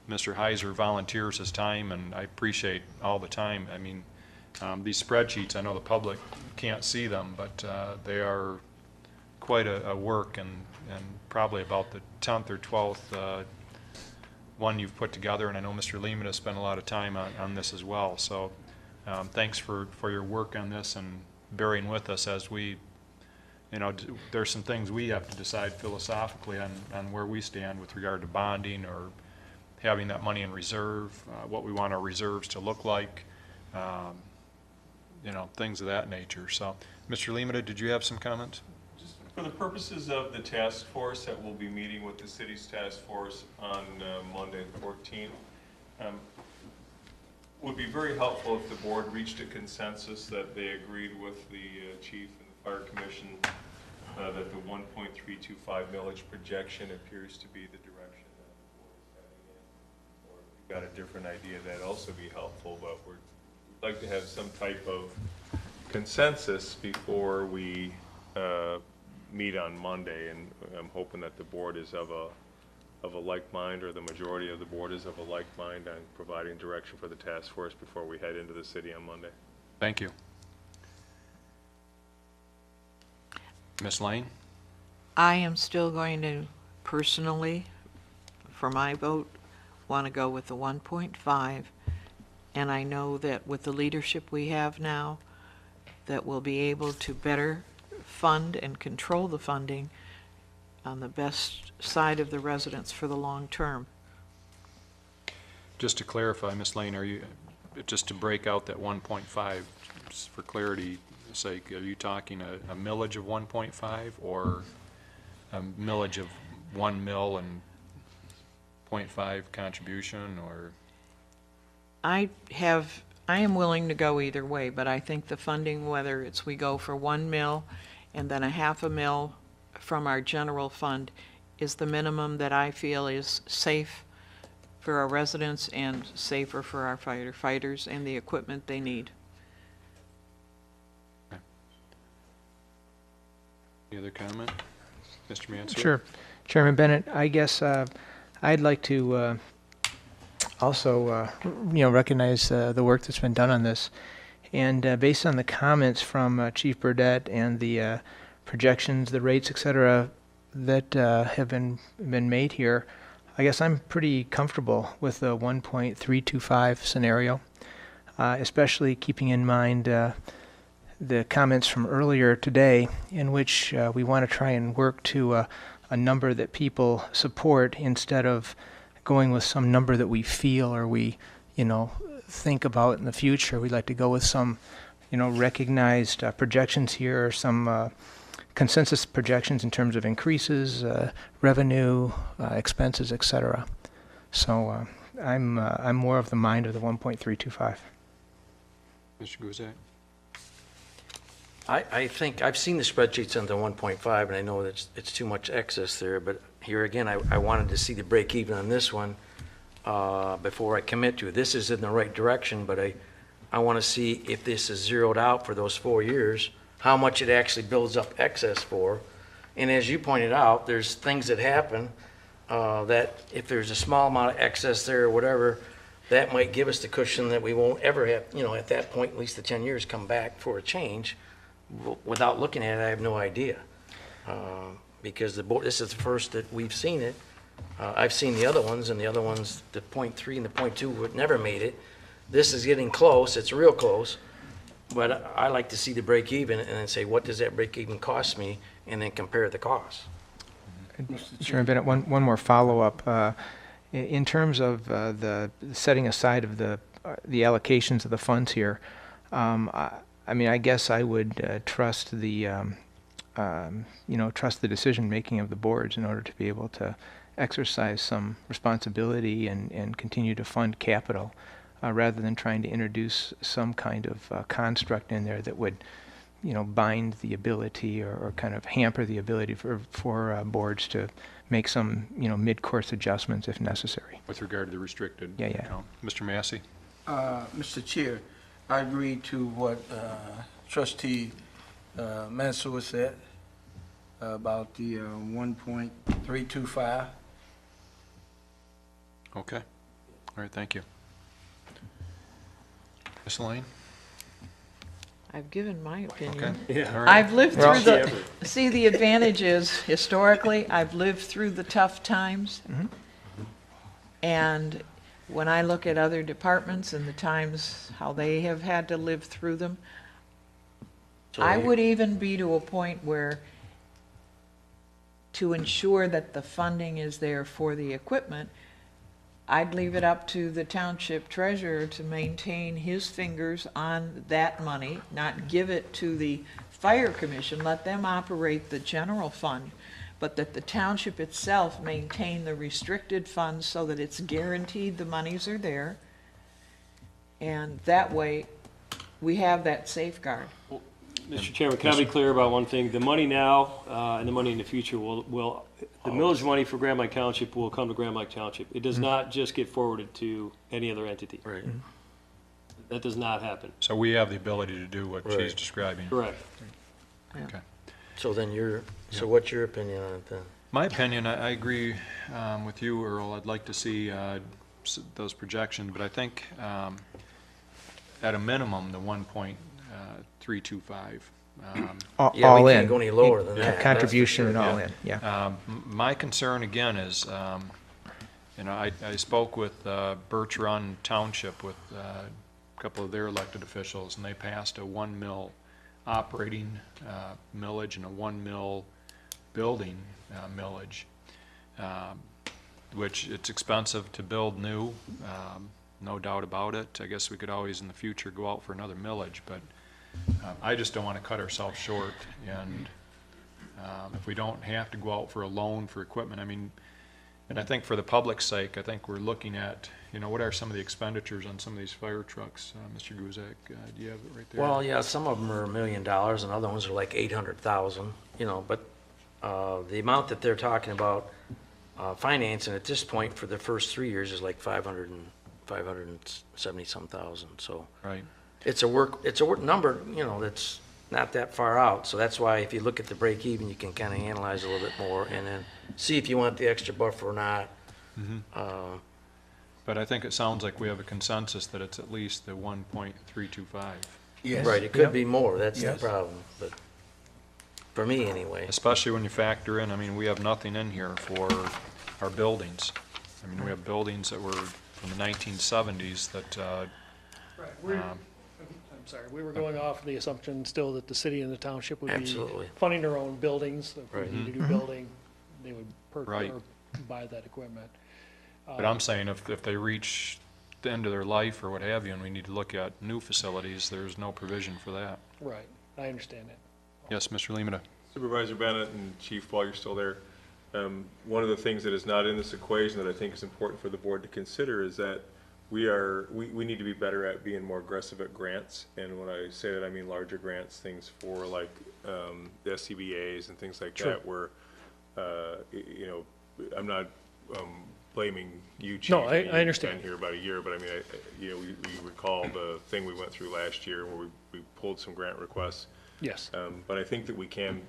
Mr. Heiser volunteers his time, and I appreciate all the time. I mean, these spreadsheets, I know the public can't see them, but they are quite a work, and probably about the 10th or 12th one you've put together, and I know Mr. Lehman has spent a lot of time on this as well. So thanks for your work on this and bearing with us as we, there's some things we have to decide philosophically on where we stand with regard to bonding or having that money in reserve, what we want our reserves to look like, things of that nature. So, Mr. Lehman, did you have some comments? Just for the purposes of the task force that will be meeting with the city's task force on Monday the 14th, would be very helpful if the board reached a consensus that they agreed with the chief and the fire commission that the 1.325 millage projection appears to be the direction that the board is heading in. Or if you've got a different idea, that'd also be helpful, but we'd like to have some type of consensus before we meet on Monday, and I'm hoping that the board is of a like mind, or the majority of the board is of a like mind on providing direction for the task force before we head into the city on Monday. Thank you. Ms. Lane? I am still going to personally, for my vote, want to go with the 1.5. And I know that with the leadership we have now, that we'll be able to better fund and control the funding on the best side of the residents for the long term. Just to clarify, Ms. Lane, are you, just to break out that 1.5, just for clarity's sake, are you talking a millage of 1.5 or a millage of 1 mil and 0.5 contribution, or? I am willing to go either way, but I think the funding, whether it's we go for 1 mil and then a half a mil from our general fund, is the minimum that I feel is safe for our residents and safer for our firefighters and the equipment they need. Okay. Any other comment? Mr. Mansur? Sure. Chairman Bennett, I guess I'd like to also recognize the work that's been done on this. And based on the comments from Chief Burdett and the projections, the rates, et cetera, that have been made here, I guess I'm pretty comfortable with the 1.325 scenario, especially keeping in mind the comments from earlier today, in which we want to try and work to a number that people support instead of going with some number that we feel or we, think about in the future. We'd like to go with some, recognized projections here, or some consensus projections in terms of increases, revenue, expenses, etc. So I'm more of the mind of the 1.325. Mr. Guzak? I think, I've seen the spreadsheets on the 1.5, and I know that it's too much excess there, but here again, I wanted to see the break even on this one before I commit to it. This is in the right direction, but I want to see if this is zeroed out for those 4 years, how much it actually builds up excess for. And as you pointed out, there's things that happen that if there's a small amount of excess there or whatever, that might give us the cushion that we won't ever have, at that point, at least the 10 years, come back for a change. Without looking at it, I have no idea. Because the board, this is the first that we've seen it. I've seen the other ones, and the other ones, the 0.3 and the 0.2 would never made it. This is getting close, it's real close, but I like to see the break even and then say, what does that break even cost me, and then compare the cost. Chairman Bennett, one more follow-up. In terms of the setting aside of the allocations of the funds here, I guess I would trust the trust the decision-making of the boards in order to be able to exercise some responsibility and continue to fund capital, rather than trying to introduce some kind of construct in there that would, bind the ability or kind of hamper the ability for boards to make some, mid-course adjustments if necessary. With regard to the restricted Yeah, yeah. account. Mr. Massey? Mr. Chair, I agree to what trustee Mansour said about the 1.325. Okay. All right, thank you. Ms. Lane? I've given my opinion. Okay. Yeah. All right. I've lived Well- through see, the advantage is, historically, I've lived through the tough times. And when I look at other departments and the times, how they have had to live through them, I would even be to a point where, to ensure that the funding is there for the equipment, I'd leave it up to the township treasurer to maintain his fingers on that money, not give it to the fire commission, let them operate the general fund, but that the township itself maintain the restricted funds so that it's guaranteed the monies are there. And that way, we have that safeguard. Mr. Chairman, can I be clear about one thing? The money now and the money in the future the millage money for Grand Blanc Township will come to Grand Blanc Township. It does not just get forwarded to any other entity. Right. That does not happen. So we have the ability to do what she's Right. describing. Correct. Okay. So then what's your opinion on it then? My opinion, I agree with you, Earl. I'd like to see those projections, but I think at a minimum, the 1.325. All Yeah, we in. can't go any lower than that. that's for Contribution sure. and all in, yeah. My concern again is, I spoke with Birch Run Township with a couple of their elected officials, and they passed a 1 mil operating millage and a 1 mil building millage, which it's expensive to build new, no doubt about it. I guess we could always in the future go out for another millage, but I just don't want to cut ourselves short. And if we don't have to go out for a loan for equipment, and I think for the public's sake, I think we're looking at, what are some of the expenditures on some of these fire trucks? Mr. Guzek, do you have it right there? Well, yeah, some of them are $1 million and other ones are like 800,000, but the amount that they're talking about financing at this point for the first 3 years is like 570-some thousand, so. Right. It's a work number, that's not that far out. So that's why if you look at the break even, you can kind of analyze a little bit more and then see if you want the extra buffer or not. But I think it sounds like we have a consensus that it's at least the 1.325. Yes. Right, it could be more, that's Yes. the problem, but for me anyway. Especially when you factor in, we have nothing in here for our buildings. We have buildings that were from the 1970s that, Right, I'm sorry, we were going off the assumption still that the city and the township would be Absolutely. funding their own buildings. If Right. we need to do building, they would Right. or buy that equipment. but I'm saying if they reach the end of their life or what have you, and we need to look at new facilities, there's no provision for that. Right, I understand that. Yes, Mr. Limita? Supervisor Bennett and Chief, while you're still there, one of the things that is not in this equation that I think is important for the board to consider is that we need to be better at being more aggressive at grants. And when I say that, I mean larger grants, things for like the SCBA's and things like that, where, I'm not blaming you, Chief. No, I understand. You've been here about a year, but we recall the thing we went through last year where we pulled some grant requests. Yes. But I think that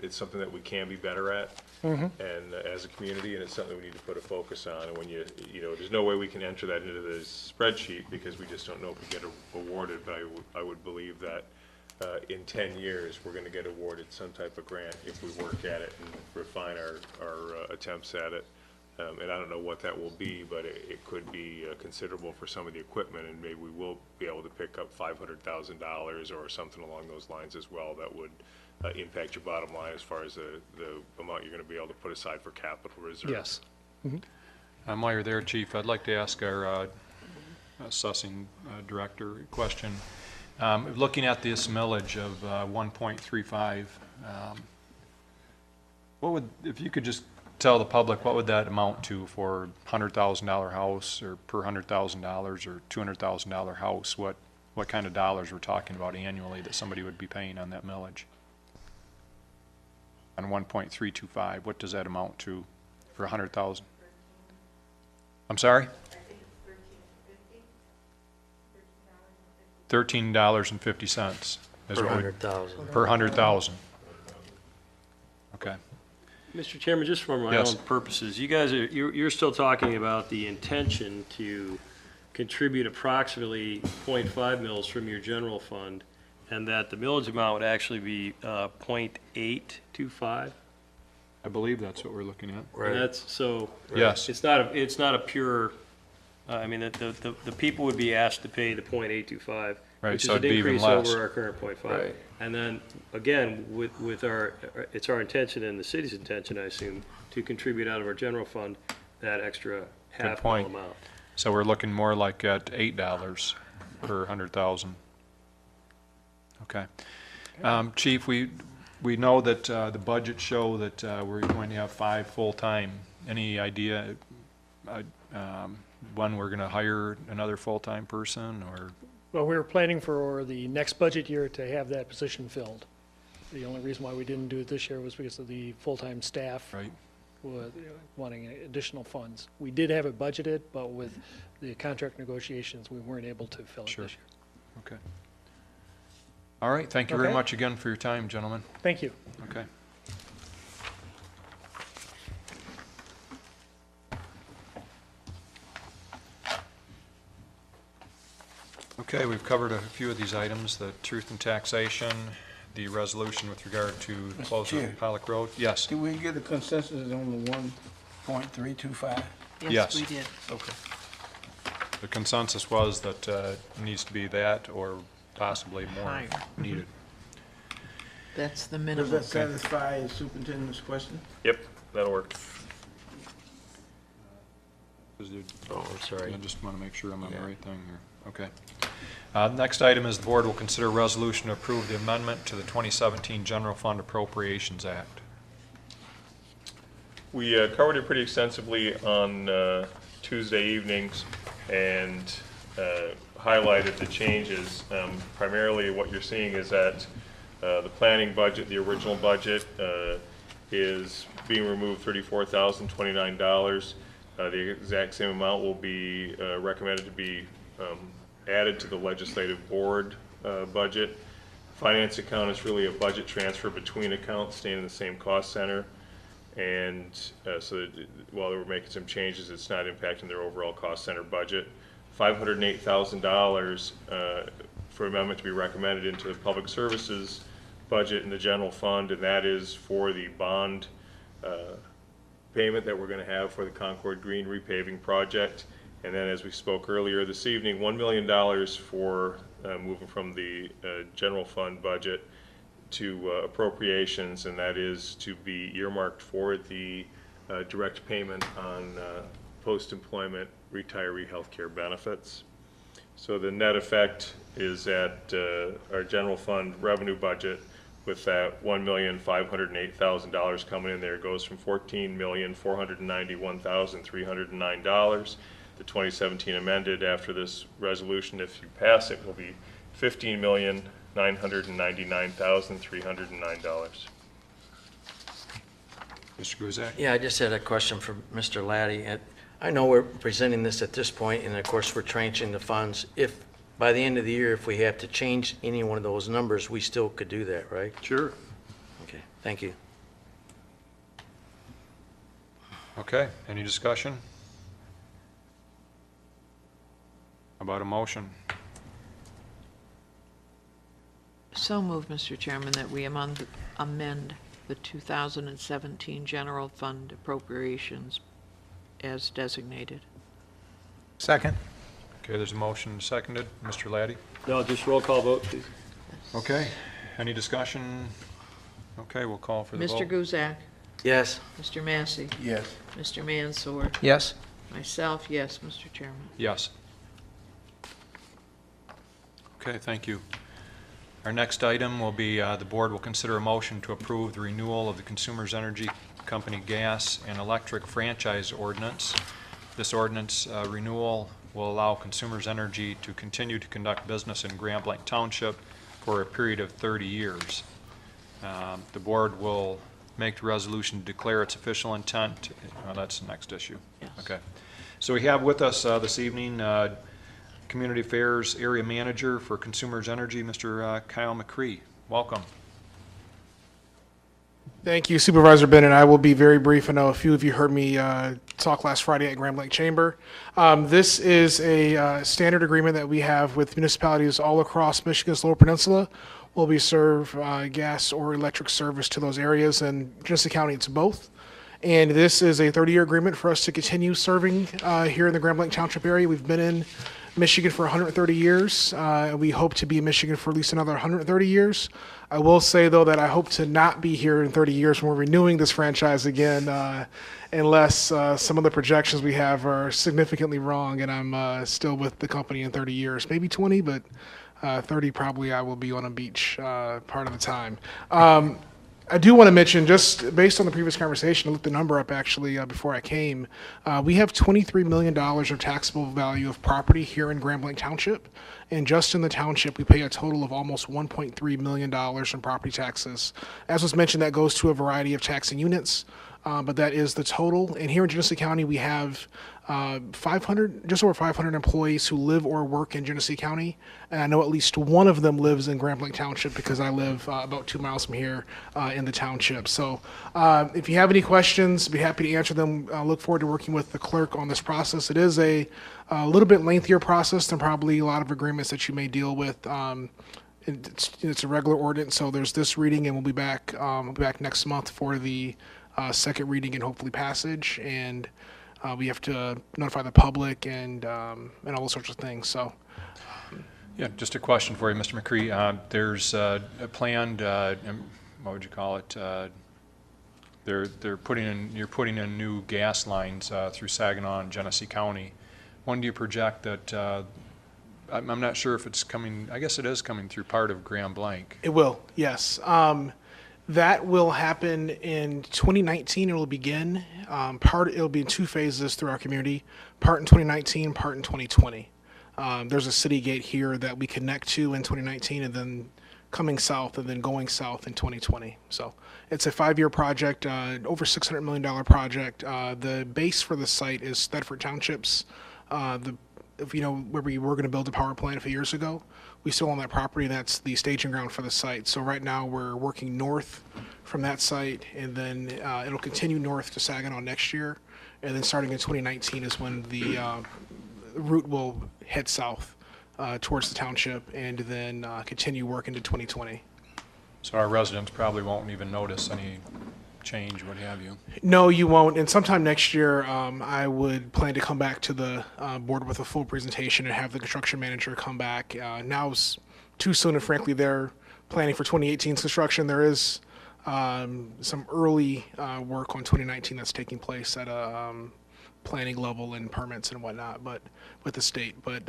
it's something that we can be better at, and as a community, and it's something we need to put a focus on. And when there's no way we can enter that into this spreadsheet because we just don't know if we get awarded, but I would believe that in 10 years, we're gonna get awarded some type of grant if we work at it and refine our attempts at it. And I don't know what that will be, but it could be considerable for some of the equipment, and maybe we will be able to pick up $500,000 or something along those lines as well that would impact your bottom line as far as the amount you're going to be able to put aside for capital reserve. Yes. While you're there, Chief, I'd like to ask our assessing director a question. Looking at this millage of 1.35, if you could just tell the public, what would that amount to for $100,000 house, or per $100,000, or $200,000 house? What kind of dollars we're talking about annually that somebody would be paying on that millage? On 1.325, what does that amount to for 100,000? I'm sorry? $13.50. Per 100,000. Per 100,000. Okay. Mr. Chairman, just for my Yes. own purposes, you guys are, you're still talking about the intention to contribute approximately 0.5 mils from your general fund, and that the millage amount would actually be 0.825? I believe that's what we're looking at. And that's, so. Yes. It's not a pure, I mean, the people would be asked to pay the 0.825. Right, Which is so an it'd be even increase less. over our current 0.5. Right. And then, again, with our, it's our intention and the city's intention, I assume, to contribute out of our general fund that extra half mil point. amount. So we're looking more like at $8 per 100,000. Okay. Chief, we know that the budget show that we're going to have 5 full-time. Any idea when we're going to hire another full-time person, or? Well, we were planning for the next budget year to have that position filled. The only reason why we didn't do it this year was because of the full-time staff. Right. Wanting additional funds. We did have it budgeted, but with the contract negotiations, we weren't able to fill it Sure. this year. Okay. All right, thank you very Okay. much again for your time, gentlemen. Thank you. Okay. Okay, we've covered a few of these items, the truth and taxation, the resolution with regard to closure Chair. of Pollock Road. Yes. Did we get a consensus on the 1.325? Yes. we did. Okay. The consensus was that it needs to be that or possibly more Higher. needed. That's the Does minimum. that satisfy the superintendent's question? Yep, that'll work. Oh, I'm sorry. I just want to make sure I'm on the Yeah. right thing here. Okay. Next item is the board will consider a resolution to approve the amendment to the 2017 General Fund Appropriations Act. We covered it pretty extensively on Tuesday evenings and highlighted the changes. Primarily what you're seeing is that the planning budget, the original budget, is being removed $34,029. The exact same amount will be recommended to be added to the legislative board budget. Finance account is really a budget transfer between accounts, staying in the same cost center. And so that while we're making some changes, it's not impacting their overall cost center budget. $508,000 for amendment to be recommended into the public services budget in the general fund, and that is for the bond payment that we're going to have for the Concord Green repaving project. And then, as we spoke earlier this evening, $1 million for moving from the general fund budget to appropriations, and that is to be earmarked for the direct payment on post-employment retiree health care benefits. So the net effect is that our general fund revenue budget, with that $1,508,000 coming in there, goes from $14,491,309. The 2017 amended after this resolution, if you pass it, will be $15,999,309. Mr. Guzak? Yeah, I just had a question for Mr. Laddie. I know we're presenting this at this point, and of course, we're tranching the funds. If, by the end of the year, if we have to change any one of those numbers, we still could do that, right? Sure. Okay, thank you. Okay, any discussion? About a motion? So moved, Mr. Chairman, that we amend the 2017 general fund appropriations as designated. Second. Okay, there's a motion seconded. Mr. Laddie? No, just roll call vote, please. Okay, any discussion? Okay, we'll call for the vote. Mr. Guzak. Yes. Mr. Massey. Yes. Mr. Mansour. Yes. Myself, yes, Mr. Chairman. Yes. Okay, thank you. Our next item will be the board will consider a motion to approve the renewal of the Consumers Energy Company gas and electric franchise ordinance. This ordinance renewal will allow Consumers Energy to continue to conduct business in Grand Blanc Township for a period of 30 years. The board will make the resolution to declare its official intent. That's the next issue. Yes. Okay. So we have with us this evening Community Affairs Area Manager for Consumers Energy, Mr. Kyle McCree. Welcome. Thank you, Supervisor Bennett. I will be very brief. I know a few of you heard me talk last Friday at Grand Blanc Chamber. This is a standard agreement that we have with municipalities all across Michigan's Lower Peninsula. Will be serve gas or electric service to those areas, and Genesee County, it's both. And this is a 30-year agreement for us to continue serving here in the Grand Blanc Township area. We've been in Michigan for 130 years. We hope to be in Michigan for at least another 130 years. I will say, though, that I hope to not be here in 30 years when we're renewing this franchise again, unless some of the projections we have are significantly wrong and I'm still with the company in 30 years. Maybe 20, but 30 probably I will be on a beach part of the time. I do want to mention, just based on the previous conversation, I looked the number up actually before I came. We have $23 million of taxable value of property here in Grand Blanc Township. And just in the township, we pay a total of almost $1.3 million in property taxes. As was mentioned, that goes to a variety of taxing units, but that is the total. And here in Genesee County, we have 500, just over 500 employees who live or work in Genesee County. And I know at least one of them lives in Grand Blanc Township because I live about 2 miles from here in the township. So if you have any questions, be happy to answer them. Look forward to working with the clerk on this process. It is a little bit lengthier process than probably a lot of agreements that you may deal with. It's a regular ordinance, so there's this reading, and we'll be back next month for the second reading and hopefully passage. And we have to notify the public and all those sorts of things. So, Yeah, just a question for you, Mr. McCree. There's a planned, what would you call it? You're putting in new gas lines through Saginaw and Genesee County. When do you project that? I'm not sure if it's coming. I guess it is coming through part of Grand Blanc. it will, yes. That will happen in 2019. It will begin. It'll be in 2 phases through our community. Part in 2019, part in 2020. There's a city gate here that we connect to in 2019, and then coming south, and then going south in 2020. So it's a 5-year project, over $600 million project. The base for the site is Thedford Townships. Where we were going to build a power plant a few years ago. We still own that property. That's the staging ground for the site. So right now we're working north from that site, and then it'll continue north to Saginaw next year. And then starting in 2019 is when the route will head south towards the township, and then continue work into 2020. So our residents probably won't even notice any change, what have you. No, you won't. And sometime next year, I would plan to come back to the board with a full presentation and have the construction manager come back. Now's too soon, and frankly, they're planning for 2018's construction. There is some early work on 2019 that's taking place at a planning level and permits and whatnot, but with the state. But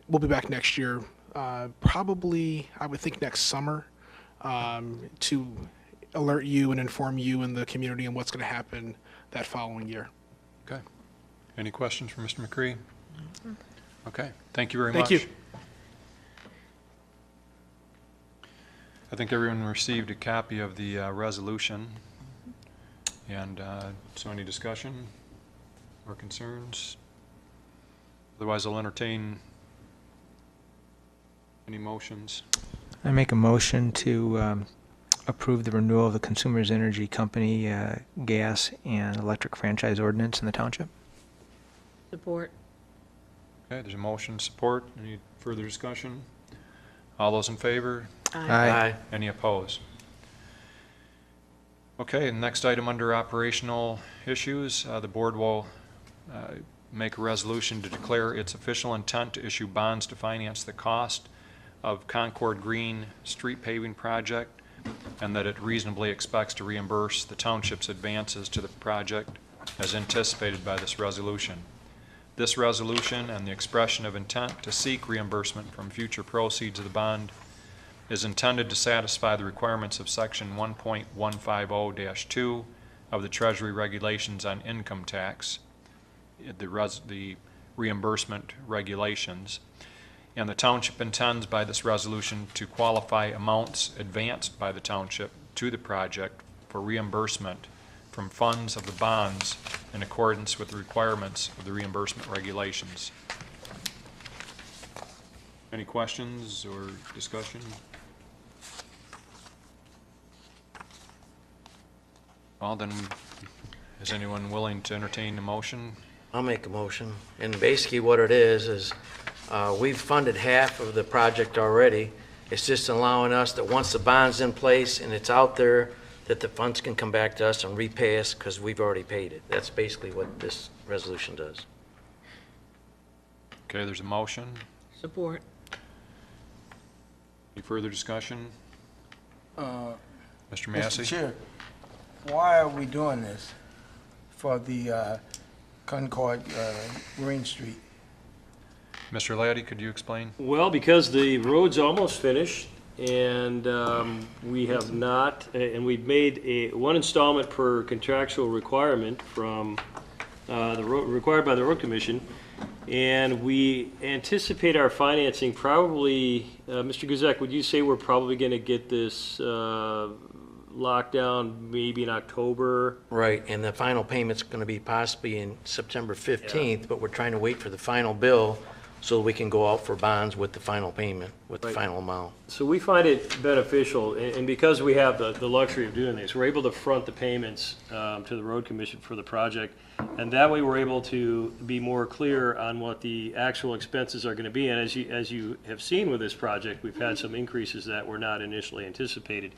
we'll be back next year, probably, I would think next summer, to alert you and inform you and the community on what's going to happen that following year. Okay. Any questions for Mr. McCree? Okay. Thank you very much. Thank you. I think everyone received a copy of the resolution. And so any discussion or concerns? Otherwise, I'll entertain any motions. I make a motion to approve the renewal of the Consumers Energy Company gas and electric franchise ordinance in the township. Support. Okay, there's a motion, support. Any further discussion? All those in favor? Aye. Any opposed? Okay, next item under operational issues, the board will make a resolution to declare its official intent to issue bonds to finance the cost of Concord Green Street paving project, and that it reasonably expects to reimburse the township's advances to the project as anticipated by this resolution. This resolution and the expression of intent to seek reimbursement from future proceeds of the bond is intended to satisfy the requirements of Section 1.150-2 of the Treasury regulations on income tax, the reimbursement regulations. And the township intends by this resolution to qualify amounts advanced by the township to the project for reimbursement from funds of the bonds in accordance with the requirements of the reimbursement regulations. Any questions or discussion? Well, then, is anyone willing to entertain a motion? I'll make a motion. And basically what it is we've funded half of the project already. It's just allowing us that once the bond's in place and it's out there, that the funds can come back to us and repay us because we've already paid it. That's basically what this resolution does. Okay, there's a motion. Support. Any further discussion? Mr. Mr. Massey? Chair, why are we doing this for the Concord Green Street? Mr. Laddie, could you explain? Well, because the road's almost finished, and we have not, and we've made one installment per contractual requirement from required by the Road Commission, and we anticipate our financing probably, Mr. Guzek, would you say we're probably going to get this locked down maybe in October? Right, and the final payment's going to be possibly in September 15th, but we're trying to wait for the final bill so we can go out for bonds with the final payment, with the final amount. So we find it beneficial, and because we have the luxury of doing this, we're able to front the payments to the Road Commission for the project, and that way we're able to be more clear on what the actual expenses are going to be. And as you have seen with this project, we've had some increases that were not initially anticipated.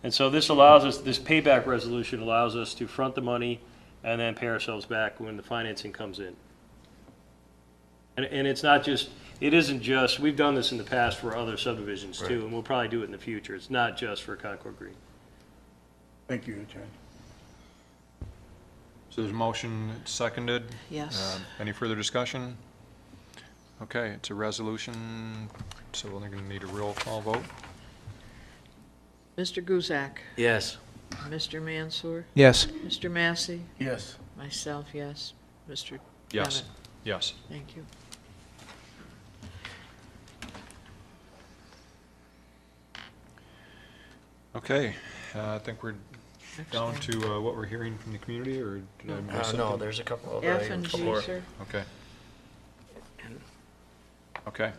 And so this allows us, this payback resolution allows us to front the money and then pay ourselves back when the financing comes in. And it's not just, it isn't just, we've done this in the past for other subdivisions too, and we'll probably do it in the future. It's not just for Concord Green. Thank you, Attorney. So there's a motion seconded? Yes. Any further discussion? Okay, it's a resolution, so we're going to need a roll call vote. Mr. Guzak. Yes. Mr. Mansour. Yes. Mr. Massey. Yes. Myself, yes. Mr. Yes. Bennett. Yes. Thank you. Okay, I think we're down to what we're hearing from the community, or did I miss something? No, there's a couple of F and G, sir. Okay. Okay.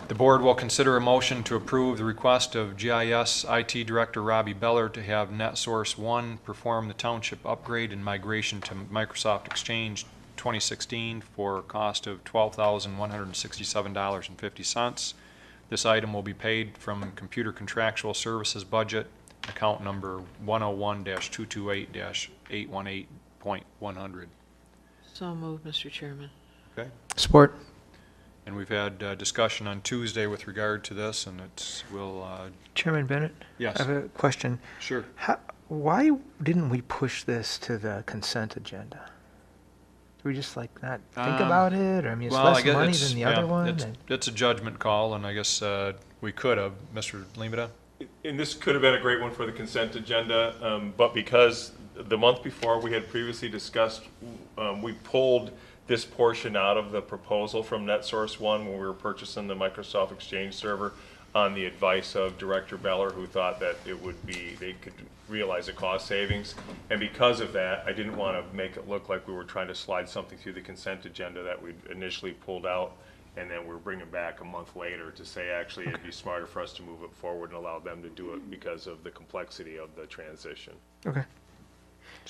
The board will consider a motion to approve the request of GIS IT Director Robbie Beller to have NetSource One perform the township upgrade and migration to Microsoft Exchange 2016 for a cost of $12,167.50. This item will be paid from Computer Contractual Services Budget, account number 101-228-818.100. So moved, Mr. Chairman. Okay. Support. And we've had discussion on Tuesday with regard to this, and we'll... Chairman Bennett? Yes. I have a question. Sure. Why didn't we push this to the consent agenda? Do we just not think about it? Or, I mean, it's less money than the other one? It's a judgment call, and I guess we could have. Mr. Limita? And this could have been a great one for the consent agenda, but because the month before we had previously discussed, we pulled this portion out of the proposal from NetSource One when we were purchasing the Microsoft Exchange server on the advice of Director Beller, who thought that it would be, they could realize a cost savings. And because of that, I didn't want to make it look like we were trying to slide something through the consent agenda that we initially pulled out, and then we're bringing back a month later to say, actually, it'd be smarter for us to move it forward and allow them to do it because of the complexity of the transition. Okay.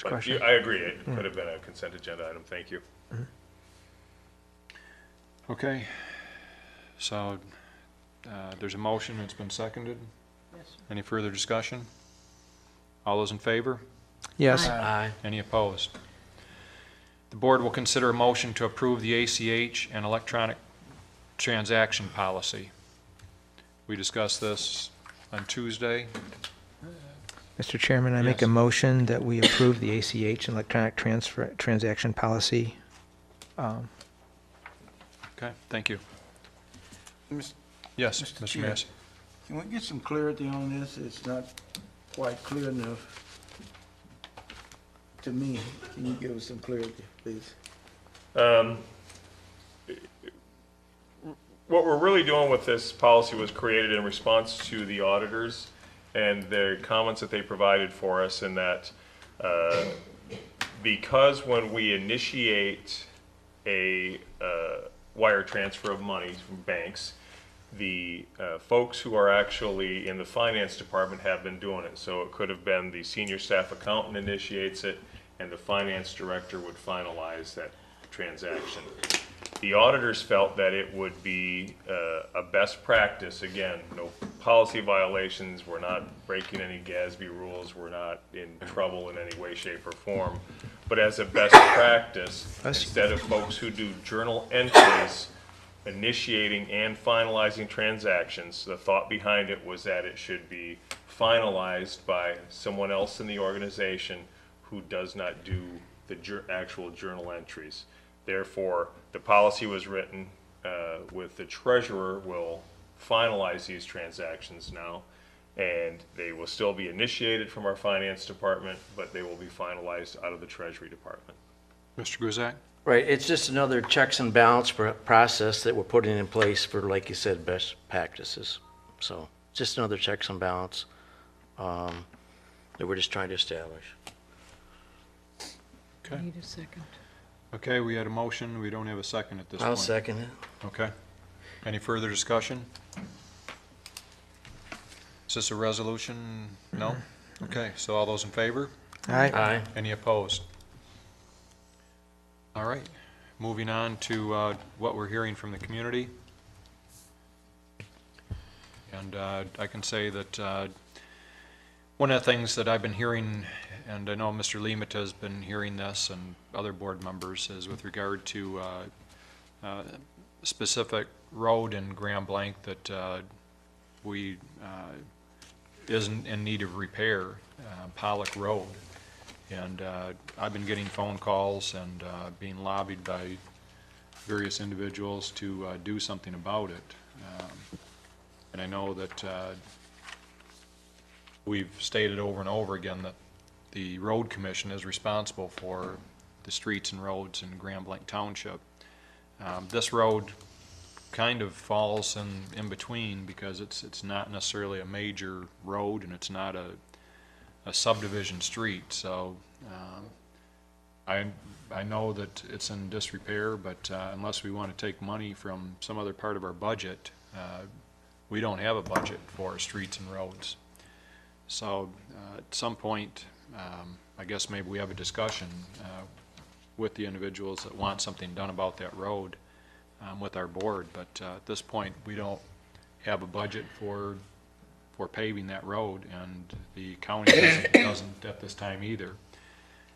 But I agree, it could have been a consent agenda item. Thank you. Mm-hmm. Okay. So there's a motion. It's been seconded. Yes. Any further discussion? All those in favor? Yes. Aye. Any opposed? The board will consider a motion to approve the ACH and electronic transaction policy. We discussed this on Tuesday. Mr. Chairman, I make a motion that we approve the ACH and electronic transaction policy. Okay, thank you. Mr. Yes, Mr. Mr. Chair. Massey. Can we get some clarity on this? It's not quite clear enough. to me. Can you give us some clarity, please? What we're really doing with this policy was created in response to the auditors and their comments that they provided for us, in that because when we initiate a wire transfer of money from banks, the folks who are actually in the finance department have been doing it. So it could have been the senior staff accountant initiates it, and the finance director would finalize that transaction. The auditors felt that it would be a best practice, again, no policy violations, we're not breaking any GASB rules, we're not in trouble in any way, shape, or form, but as a best practice, instead of folks who do journal entries initiating and finalizing transactions, the thought behind it was that it should be finalized by someone else in the organization who does not do the actual journal entries. Therefore, the policy was written with the treasurer will finalize these transactions now, and they will still be initiated from our finance department, but they will be finalized out of the Treasury Department. Mr. Guzak? Right, it's just another checks and balance process that we're putting in place for, like you said, best practices. So, just another checks and balance that we're just trying to establish. Okay. Need a second. Okay, we had a motion, we don't have a second at this point. I'll second it. Okay. Any further discussion? Is this a resolution? No? Okay, so all those in favor? Aye. Any opposed? All right, moving on to what we're hearing from the community. And I can say that one of the things that I've been hearing, and I know Mr. Lemet has been hearing this and other board members, is with regard to a specific road in Grand Blanc that we is in need of repair, Pollock Road. And I've been getting phone calls and being lobbied by various individuals to do something about it. And I know that we've stated over and over again that the road commission is responsible for the streets and roads in Grand Blanc Township. This road kind of falls in between, because it's not necessarily a major road and it's not a subdivision street. So I know that it's in disrepair, but unless we want to take money from some other part of our budget, we don't have a budget for streets and roads. So at some point, I guess maybe we have a discussion with the individuals that want something done about that road with our board. But at this point, we don't have a budget for paving that road, and the county doesn't at this time either.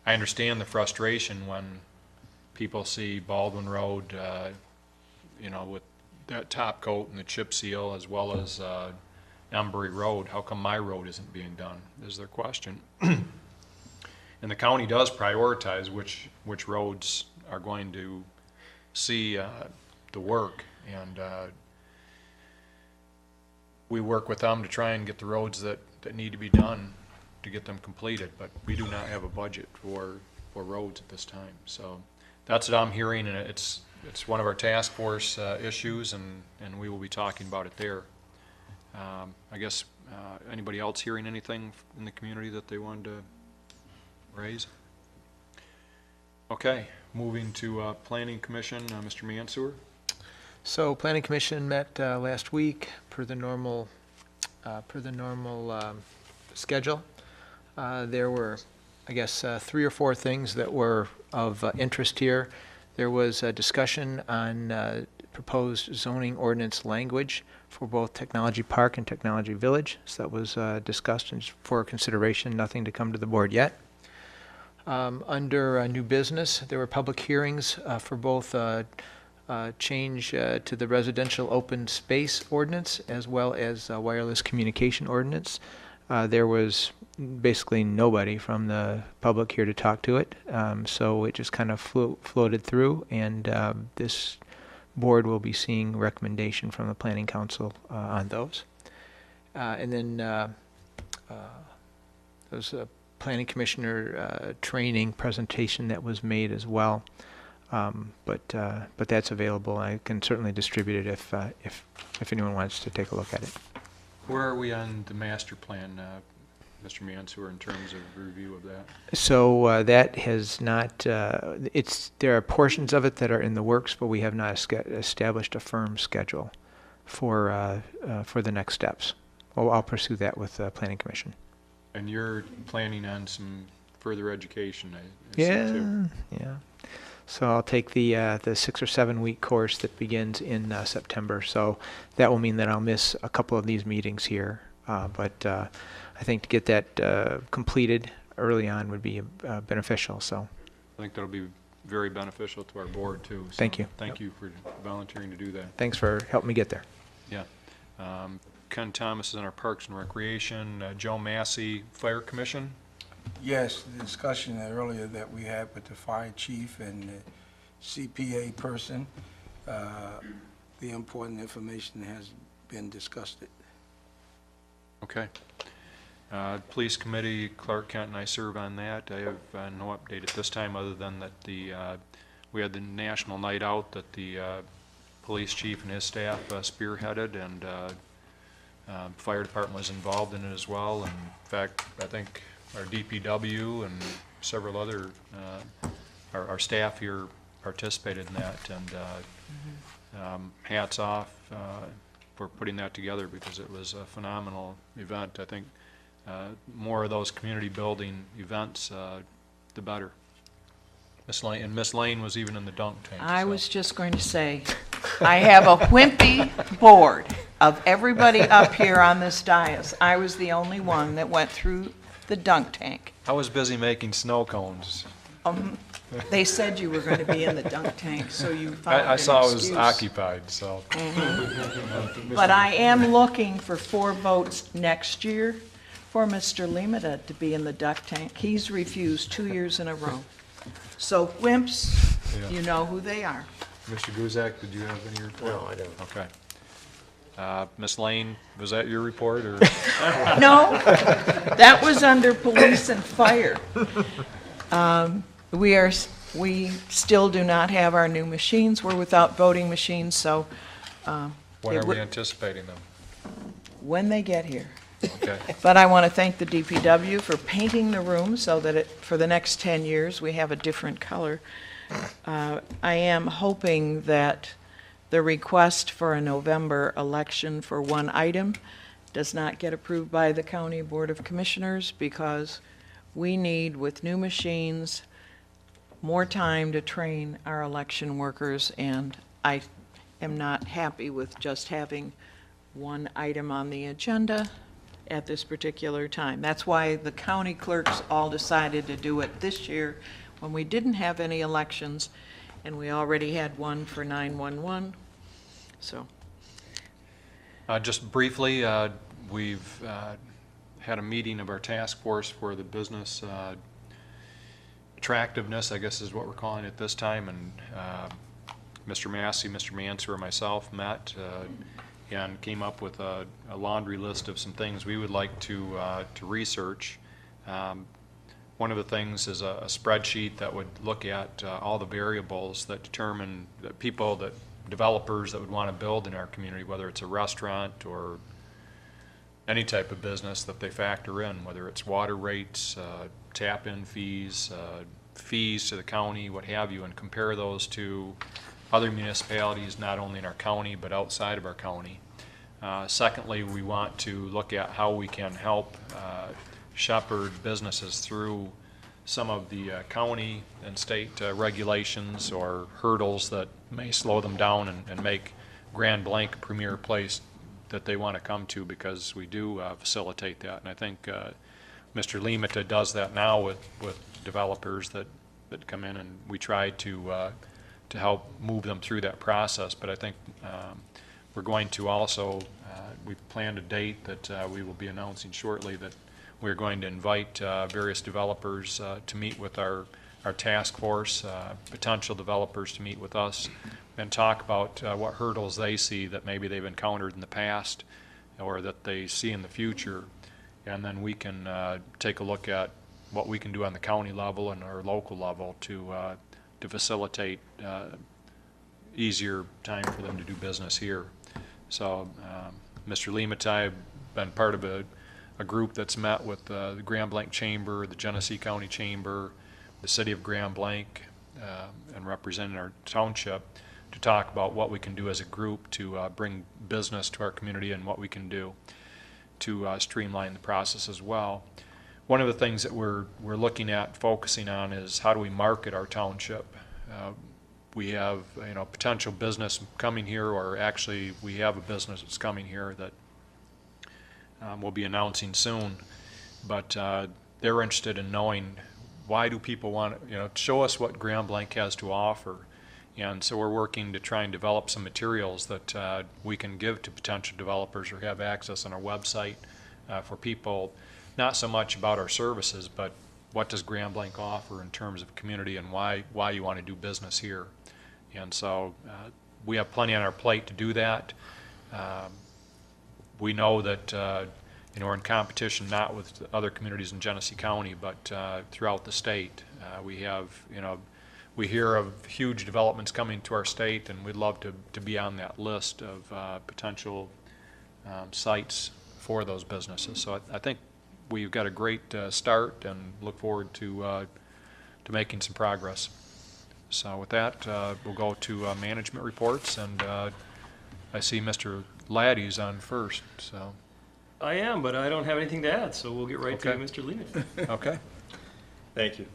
I understand the frustration when people see Baldwin Road, you know, with that top coat and the chip seal, as well as Embury Road. How come my road isn't being done, is their question. And the county does prioritize which roads are going to see the work, and we work with them to try and get the roads that need to be done to get them completed, but we do not have a budget for roads at this time. So that's what I'm hearing, and it's one of our task force issues, and we will be talking about it there. I guess anybody else hearing anything in the community that they wanted to raise? Okay, moving to Planning Commission, Mr. Mansour. So Planning Commission met last week per the normal schedule. There were, I guess, 3 or 4 things that were of interest here. There was a discussion on proposed zoning ordinance language for both Technology Park and Technology Village. So that was discussed and for consideration, nothing to come to the board yet. Under new business, there were public hearings for both change to the residential open space ordinance as well as wireless communication ordinance. There was basically nobody from the public here to talk to it, so it just kind of floated through, and this board will be seeing recommendation from the Planning Council on those. And then those planning commissioner training presentation that was made as well. But that's available. I can certainly distribute it if anyone wants to take a look at it. Where are we on the master plan, Mr. Mansour, in terms of review of that? So that has not, there are portions of it that are in the works, but we have not established a firm schedule for the next steps. Well, I'll pursue that with the Planning Commission. And you're planning on some further education, I see, too. Yeah. So I'll take the 6 or 7 week course that begins in September. So that will mean that I'll miss a couple of these meetings here. But I think to get that completed early on would be beneficial. So I think that'll be very beneficial to our board, too. So thank you. Thank you for volunteering to do that. Thanks for helping me get there. Yeah. Ken Thomas is in our Parks and Recreation. Joe Massey, Fire Commission. Yes, the discussion earlier that we had with the fire chief and the CPA person, the important information has been discussed. Okay. Police Committee, Clark Kent and I serve on that. I have no update at this time other than that we had the National Night Out that the police chief and his staff spearheaded, and fire department was involved in it as well. And in fact, I think our DPW and several other, our staff here participated in that, and hats off for putting that together because it was a phenomenal event. I think more of those community building events, the better. Miss Lane was even in the dunk tank. I was just going to say, I have a wimpy board of everybody up here on this dais. I was the only one that went through the dunk tank. I was busy making snow cones. They said you were going to be in the dunk tank, so you found I saw an it was excuse. occupied, so. But I am looking for 4 votes next year for Mr. Limita to be in the duck tank. He's refused 2 years in a row. So wimps, Yeah. you know who they are. Mr. Guzak, did you have any report? No, I don't. Okay. Miss Lane, was that your report, or? No, that was under police and fire. We still do not have our new machines. We're without voting machines, so. When are we anticipating them? When they get here. Okay. But I want to thank the DPW for painting the room so that for the next 10 years, we have a different color. I am hoping that the request for a November election for one item does not get approved by the County Board of Commissioners, because we need, with new machines, more time to train our election workers, and I am not happy with just having one item on the agenda at this particular time. That's why the county clerks all decided to do it this year when we didn't have any elections, and we already had one for 911. So. Just briefly, we've had a meeting of our task force for the business attractiveness, I guess is what we're calling it this time, and Mr. Massey, Mr. Mansour, and myself met and came up with a laundry list of some things we would like to research. One of the things is a spreadsheet that would look at all the variables that determine that developers that would want to build in our community, whether it's a restaurant or any type of business that they factor in, whether it's water rates, tap-in fees, fees to the county, what have you, and compare those to other municipalities, not only in our county, but outside of our county. Secondly, we want to look at how we can help shepherd businesses through some of the county and state regulations or hurdles that may slow them down and make Grand Blanc a premier place that they want to come to, because we do facilitate that. And I think Mr. Limita does that now with developers that come in, and we try to help move them through that process. But I think we're going to also, we've planned a date that we will be announcing shortly, that we're going to invite various developers to meet with our task force, potential developers to meet with us and talk about what hurdles they see that maybe they've encountered in the past or that they see in the future. And then we can take a look at what we can do on the county level and our local level to facilitate easier time for them to do business here. So Mr. Limatai have been part of a group that's met with the Grand Blanc Chamber, the Genesee County Chamber, the City of Grand Blanc, and representing our township to talk about what we can do as a group to bring business to our community and what we can do to streamline the process as well. One of the things that we're looking at focusing on is how do we market our township. We have potential business coming here, or actually we have a business that's coming here that we'll be announcing soon, but they're interested in knowing why do people want show us what Grand Blanc has to offer. And so we're working to try and develop some materials that we can give to potential developers or have access on our website for people, not so much about our services, but what does Grand Blanc offer in terms of community and why you want to do business here. And so we have plenty on our plate to do that. We know that we're in competition not with other communities in Genesee County, but throughout the state. We have, we hear of huge developments coming to our state, and we'd love to be on that list of potential sites for those businesses. So I think we've got a great start and look forward to making some progress. So with that, we'll go to management reports, and I see Mr. Laddie's on first. So I am, but I don't have anything to add, so we'll get right to Mr. Lehman. Okay. Thank you.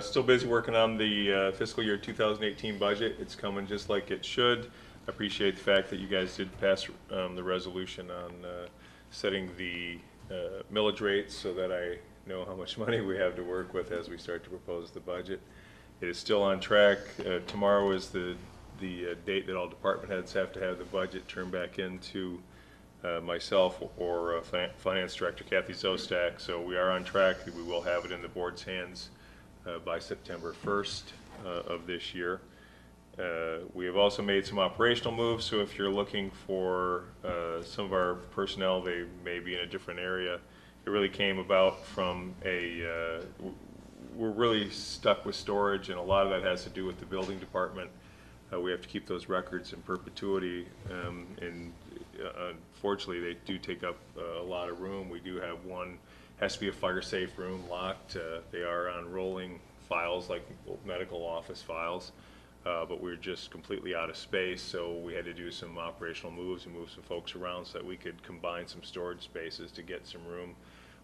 Still busy working on the fiscal year 2018 budget. It's coming just like it should. I appreciate the fact that you guys did pass the resolution on setting the millage rates so that I know how much money we have to work with as we start to propose the budget. It is still on track. Tomorrow is the date that all department heads have to have the budget turned back into myself or Finance Director Kathy Zostak. So we are on track. We will have it in the board's hands by September 1st of this year. We have also made some operational moves, so if you're looking for some of our personnel, they may be in a different area. It really came about from we're really stuck with storage, and a lot of that has to do with the building department. We have to keep those records in perpetuity, and unfortunately they do take up a lot of room. We do have one, has to be a fire-safe room, locked. They are on rolling files like medical office files. But we're just completely out of space, so we had to do some operational moves and move some folks around so that we could combine some storage spaces to get some room.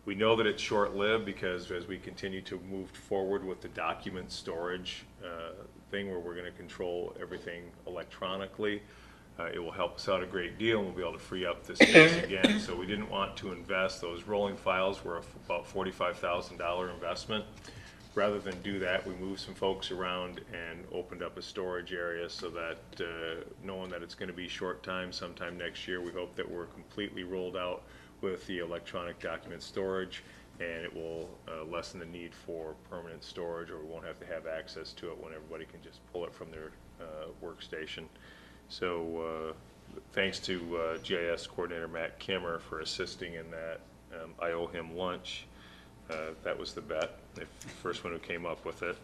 We know that it's short-lived because as we continue to move forward with the document storage thing where we're going to control everything electronically, it will help us out a great deal, and we'll be able to free up the space again. So we didn't want to invest. Those rolling files were about $45,000 investment. Rather than do that, we moved some folks around and opened up a storage area so that knowing that it's going to be short time, sometime next year, we hope that we're completely rolled out with the electronic document storage, and it will lessen the need for permanent storage, or we won't have to have access to it when everybody can just pull it from their workstation. So thanks to GIS coordinator Matt Kimmer for assisting in that. I owe him lunch. That was the bet, the first one who came up with it.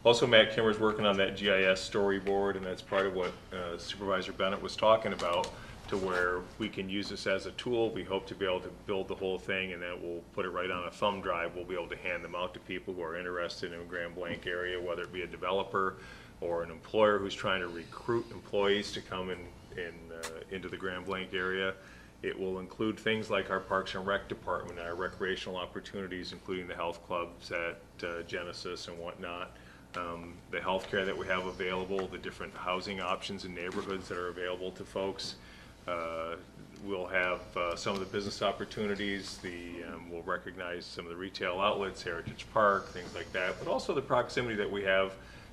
Also Matt Kimmer's working on that GIS storyboard, and that's part of what Supervisor Bennett was talking about, to where we can use this as a tool. We hope to be able to build the whole thing, and then we'll put it right on a thumb drive. We'll be able to hand them out to people who are interested in a Grand Blanc area, whether it be a developer or an employer who's trying to recruit employees to come into the Grand Blanc area. It will include things like our Parks and Rec department, our recreational opportunities, including the health clubs at Genesis and whatnot, the health care that we have available, the different housing options in neighborhoods that are available to folks. We'll have some of the business opportunities. We'll recognize some of the retail outlets, Heritage Park, things like that, but also the proximity that we have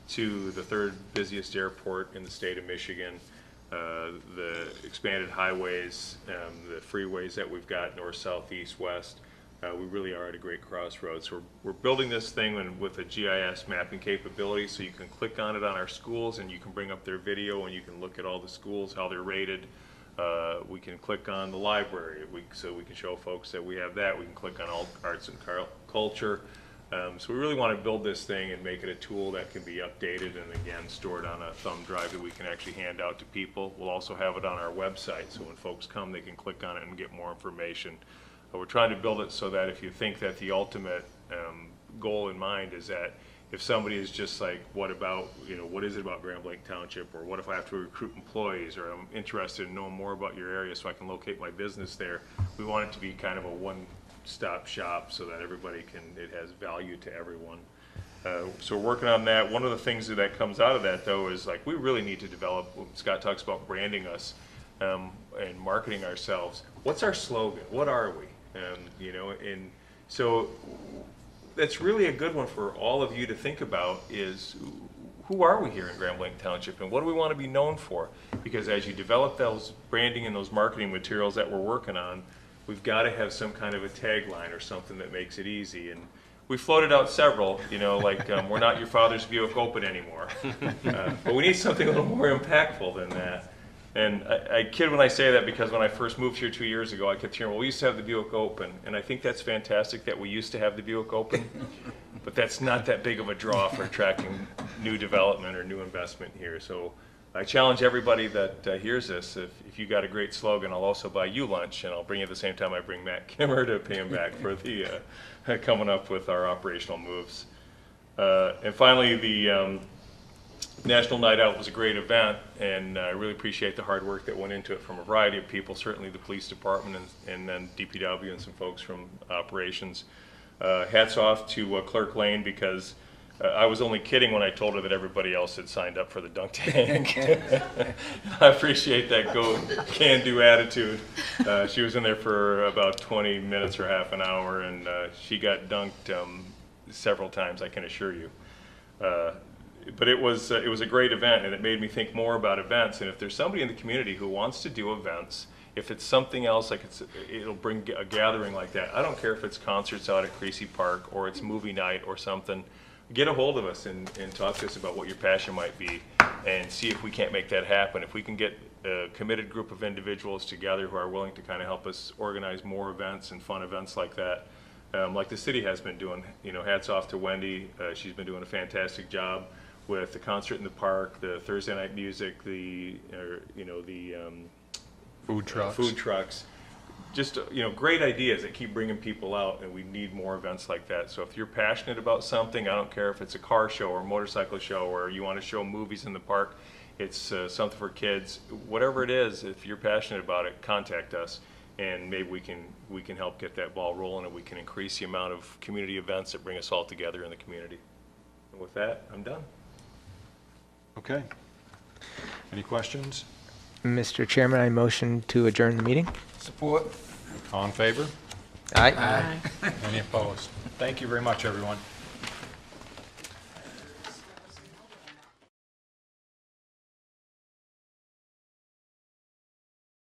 to the third busiest airport in the state of Michigan. The expanded highways, the freeways that we've got north, south, east, west. We really are at a great crossroads. We're building this thing with a GIS mapping capability, so you can click on it on our schools and you can bring up their video and you can look at all the schools, how they're rated, We can click on the library, so we can show folks that we have that. We can click on all arts and culture. So we really want to build this thing and make it a tool that can be updated and again stored on a thumb drive that we can actually hand out to people. We'll also have it on our website, so when folks come, they can click on it and get more information. We're trying to build it so that if you think that the ultimate goal in mind is that if somebody is just like, what about, what is it about Grand Blanc Township, or what if I have to recruit employees, or I'm interested in knowing more about your area so I can locate my business there, we want it to be kind of a one-stop shop so that it has value to everyone. So we're working on that. One of the things that comes out of that, though, is like we really need to develop, when Scott talks about branding us and marketing ourselves, what's our slogan? What are we? And so that's really a good one for all of you to think about is who are we here in Grand Blanc Township and what do we want to be known for? Because as you develop those branding and those marketing materials that we're working on, we've got to have some kind of a tagline or something that makes it easy. And we floated out several, like we're not your father's Buick Open anymore. But we need something a little more impactful than that. And I kid when I say that because when I first moved here 2 years ago, I kept hearing, well, we used to have the Buick Open. And I think that's fantastic that we used to have the Buick Open. But that's not that big of a draw for attracting new development or new investment here. So I challenge everybody that hears this, if you got a great slogan, I'll also buy you lunch, and I'll bring you at the same time I bring Matt Kimmer to pay him back for the coming up with our operational moves. And finally, the National Night Out was a great event, and I really appreciate the hard work that went into it from a variety of people, certainly the police department and then DPW and some folks from operations. Hats off to Clerk Lane, because I was only kidding when I told her that everybody else had signed up for the dunk tank. I appreciate that can-do attitude. She was in there for about 20 minutes or half an hour, and she got dunked several times, I can assure you. But it was a great event, and it made me think more about events. And if there's somebody in the community who wants to do events, if it's something else, like it'll bring a gathering like that. I don't care if it's concerts out at Creasy Park or it's movie night or something. Get a hold of us and talk to us about what your passion might be and see if we can't make that happen. If we can get a committed group of individuals together who are willing to kind of help us organize more events and fun events like that, like the city has been doing. Hats off to Wendy. She's been doing a fantastic job with the concert in the park, the Thursday night music, the food trucks. Just great ideas that keep bringing people out, and we need more events like that. So if you're passionate about something, I don't care if it's a car show or a motorcycle show or you want to show movies in the park, it's something for kids, whatever it is, if you're passionate about it, contact us, and maybe we can help get that ball rolling, and we can increase the amount of community events that bring us all together in the community. And with that, I'm done. Okay. Any questions? Mr. Chairman, I motion to adjourn the meeting. Support. All in favor? Aye. Any opposed? Thank you very much, everyone.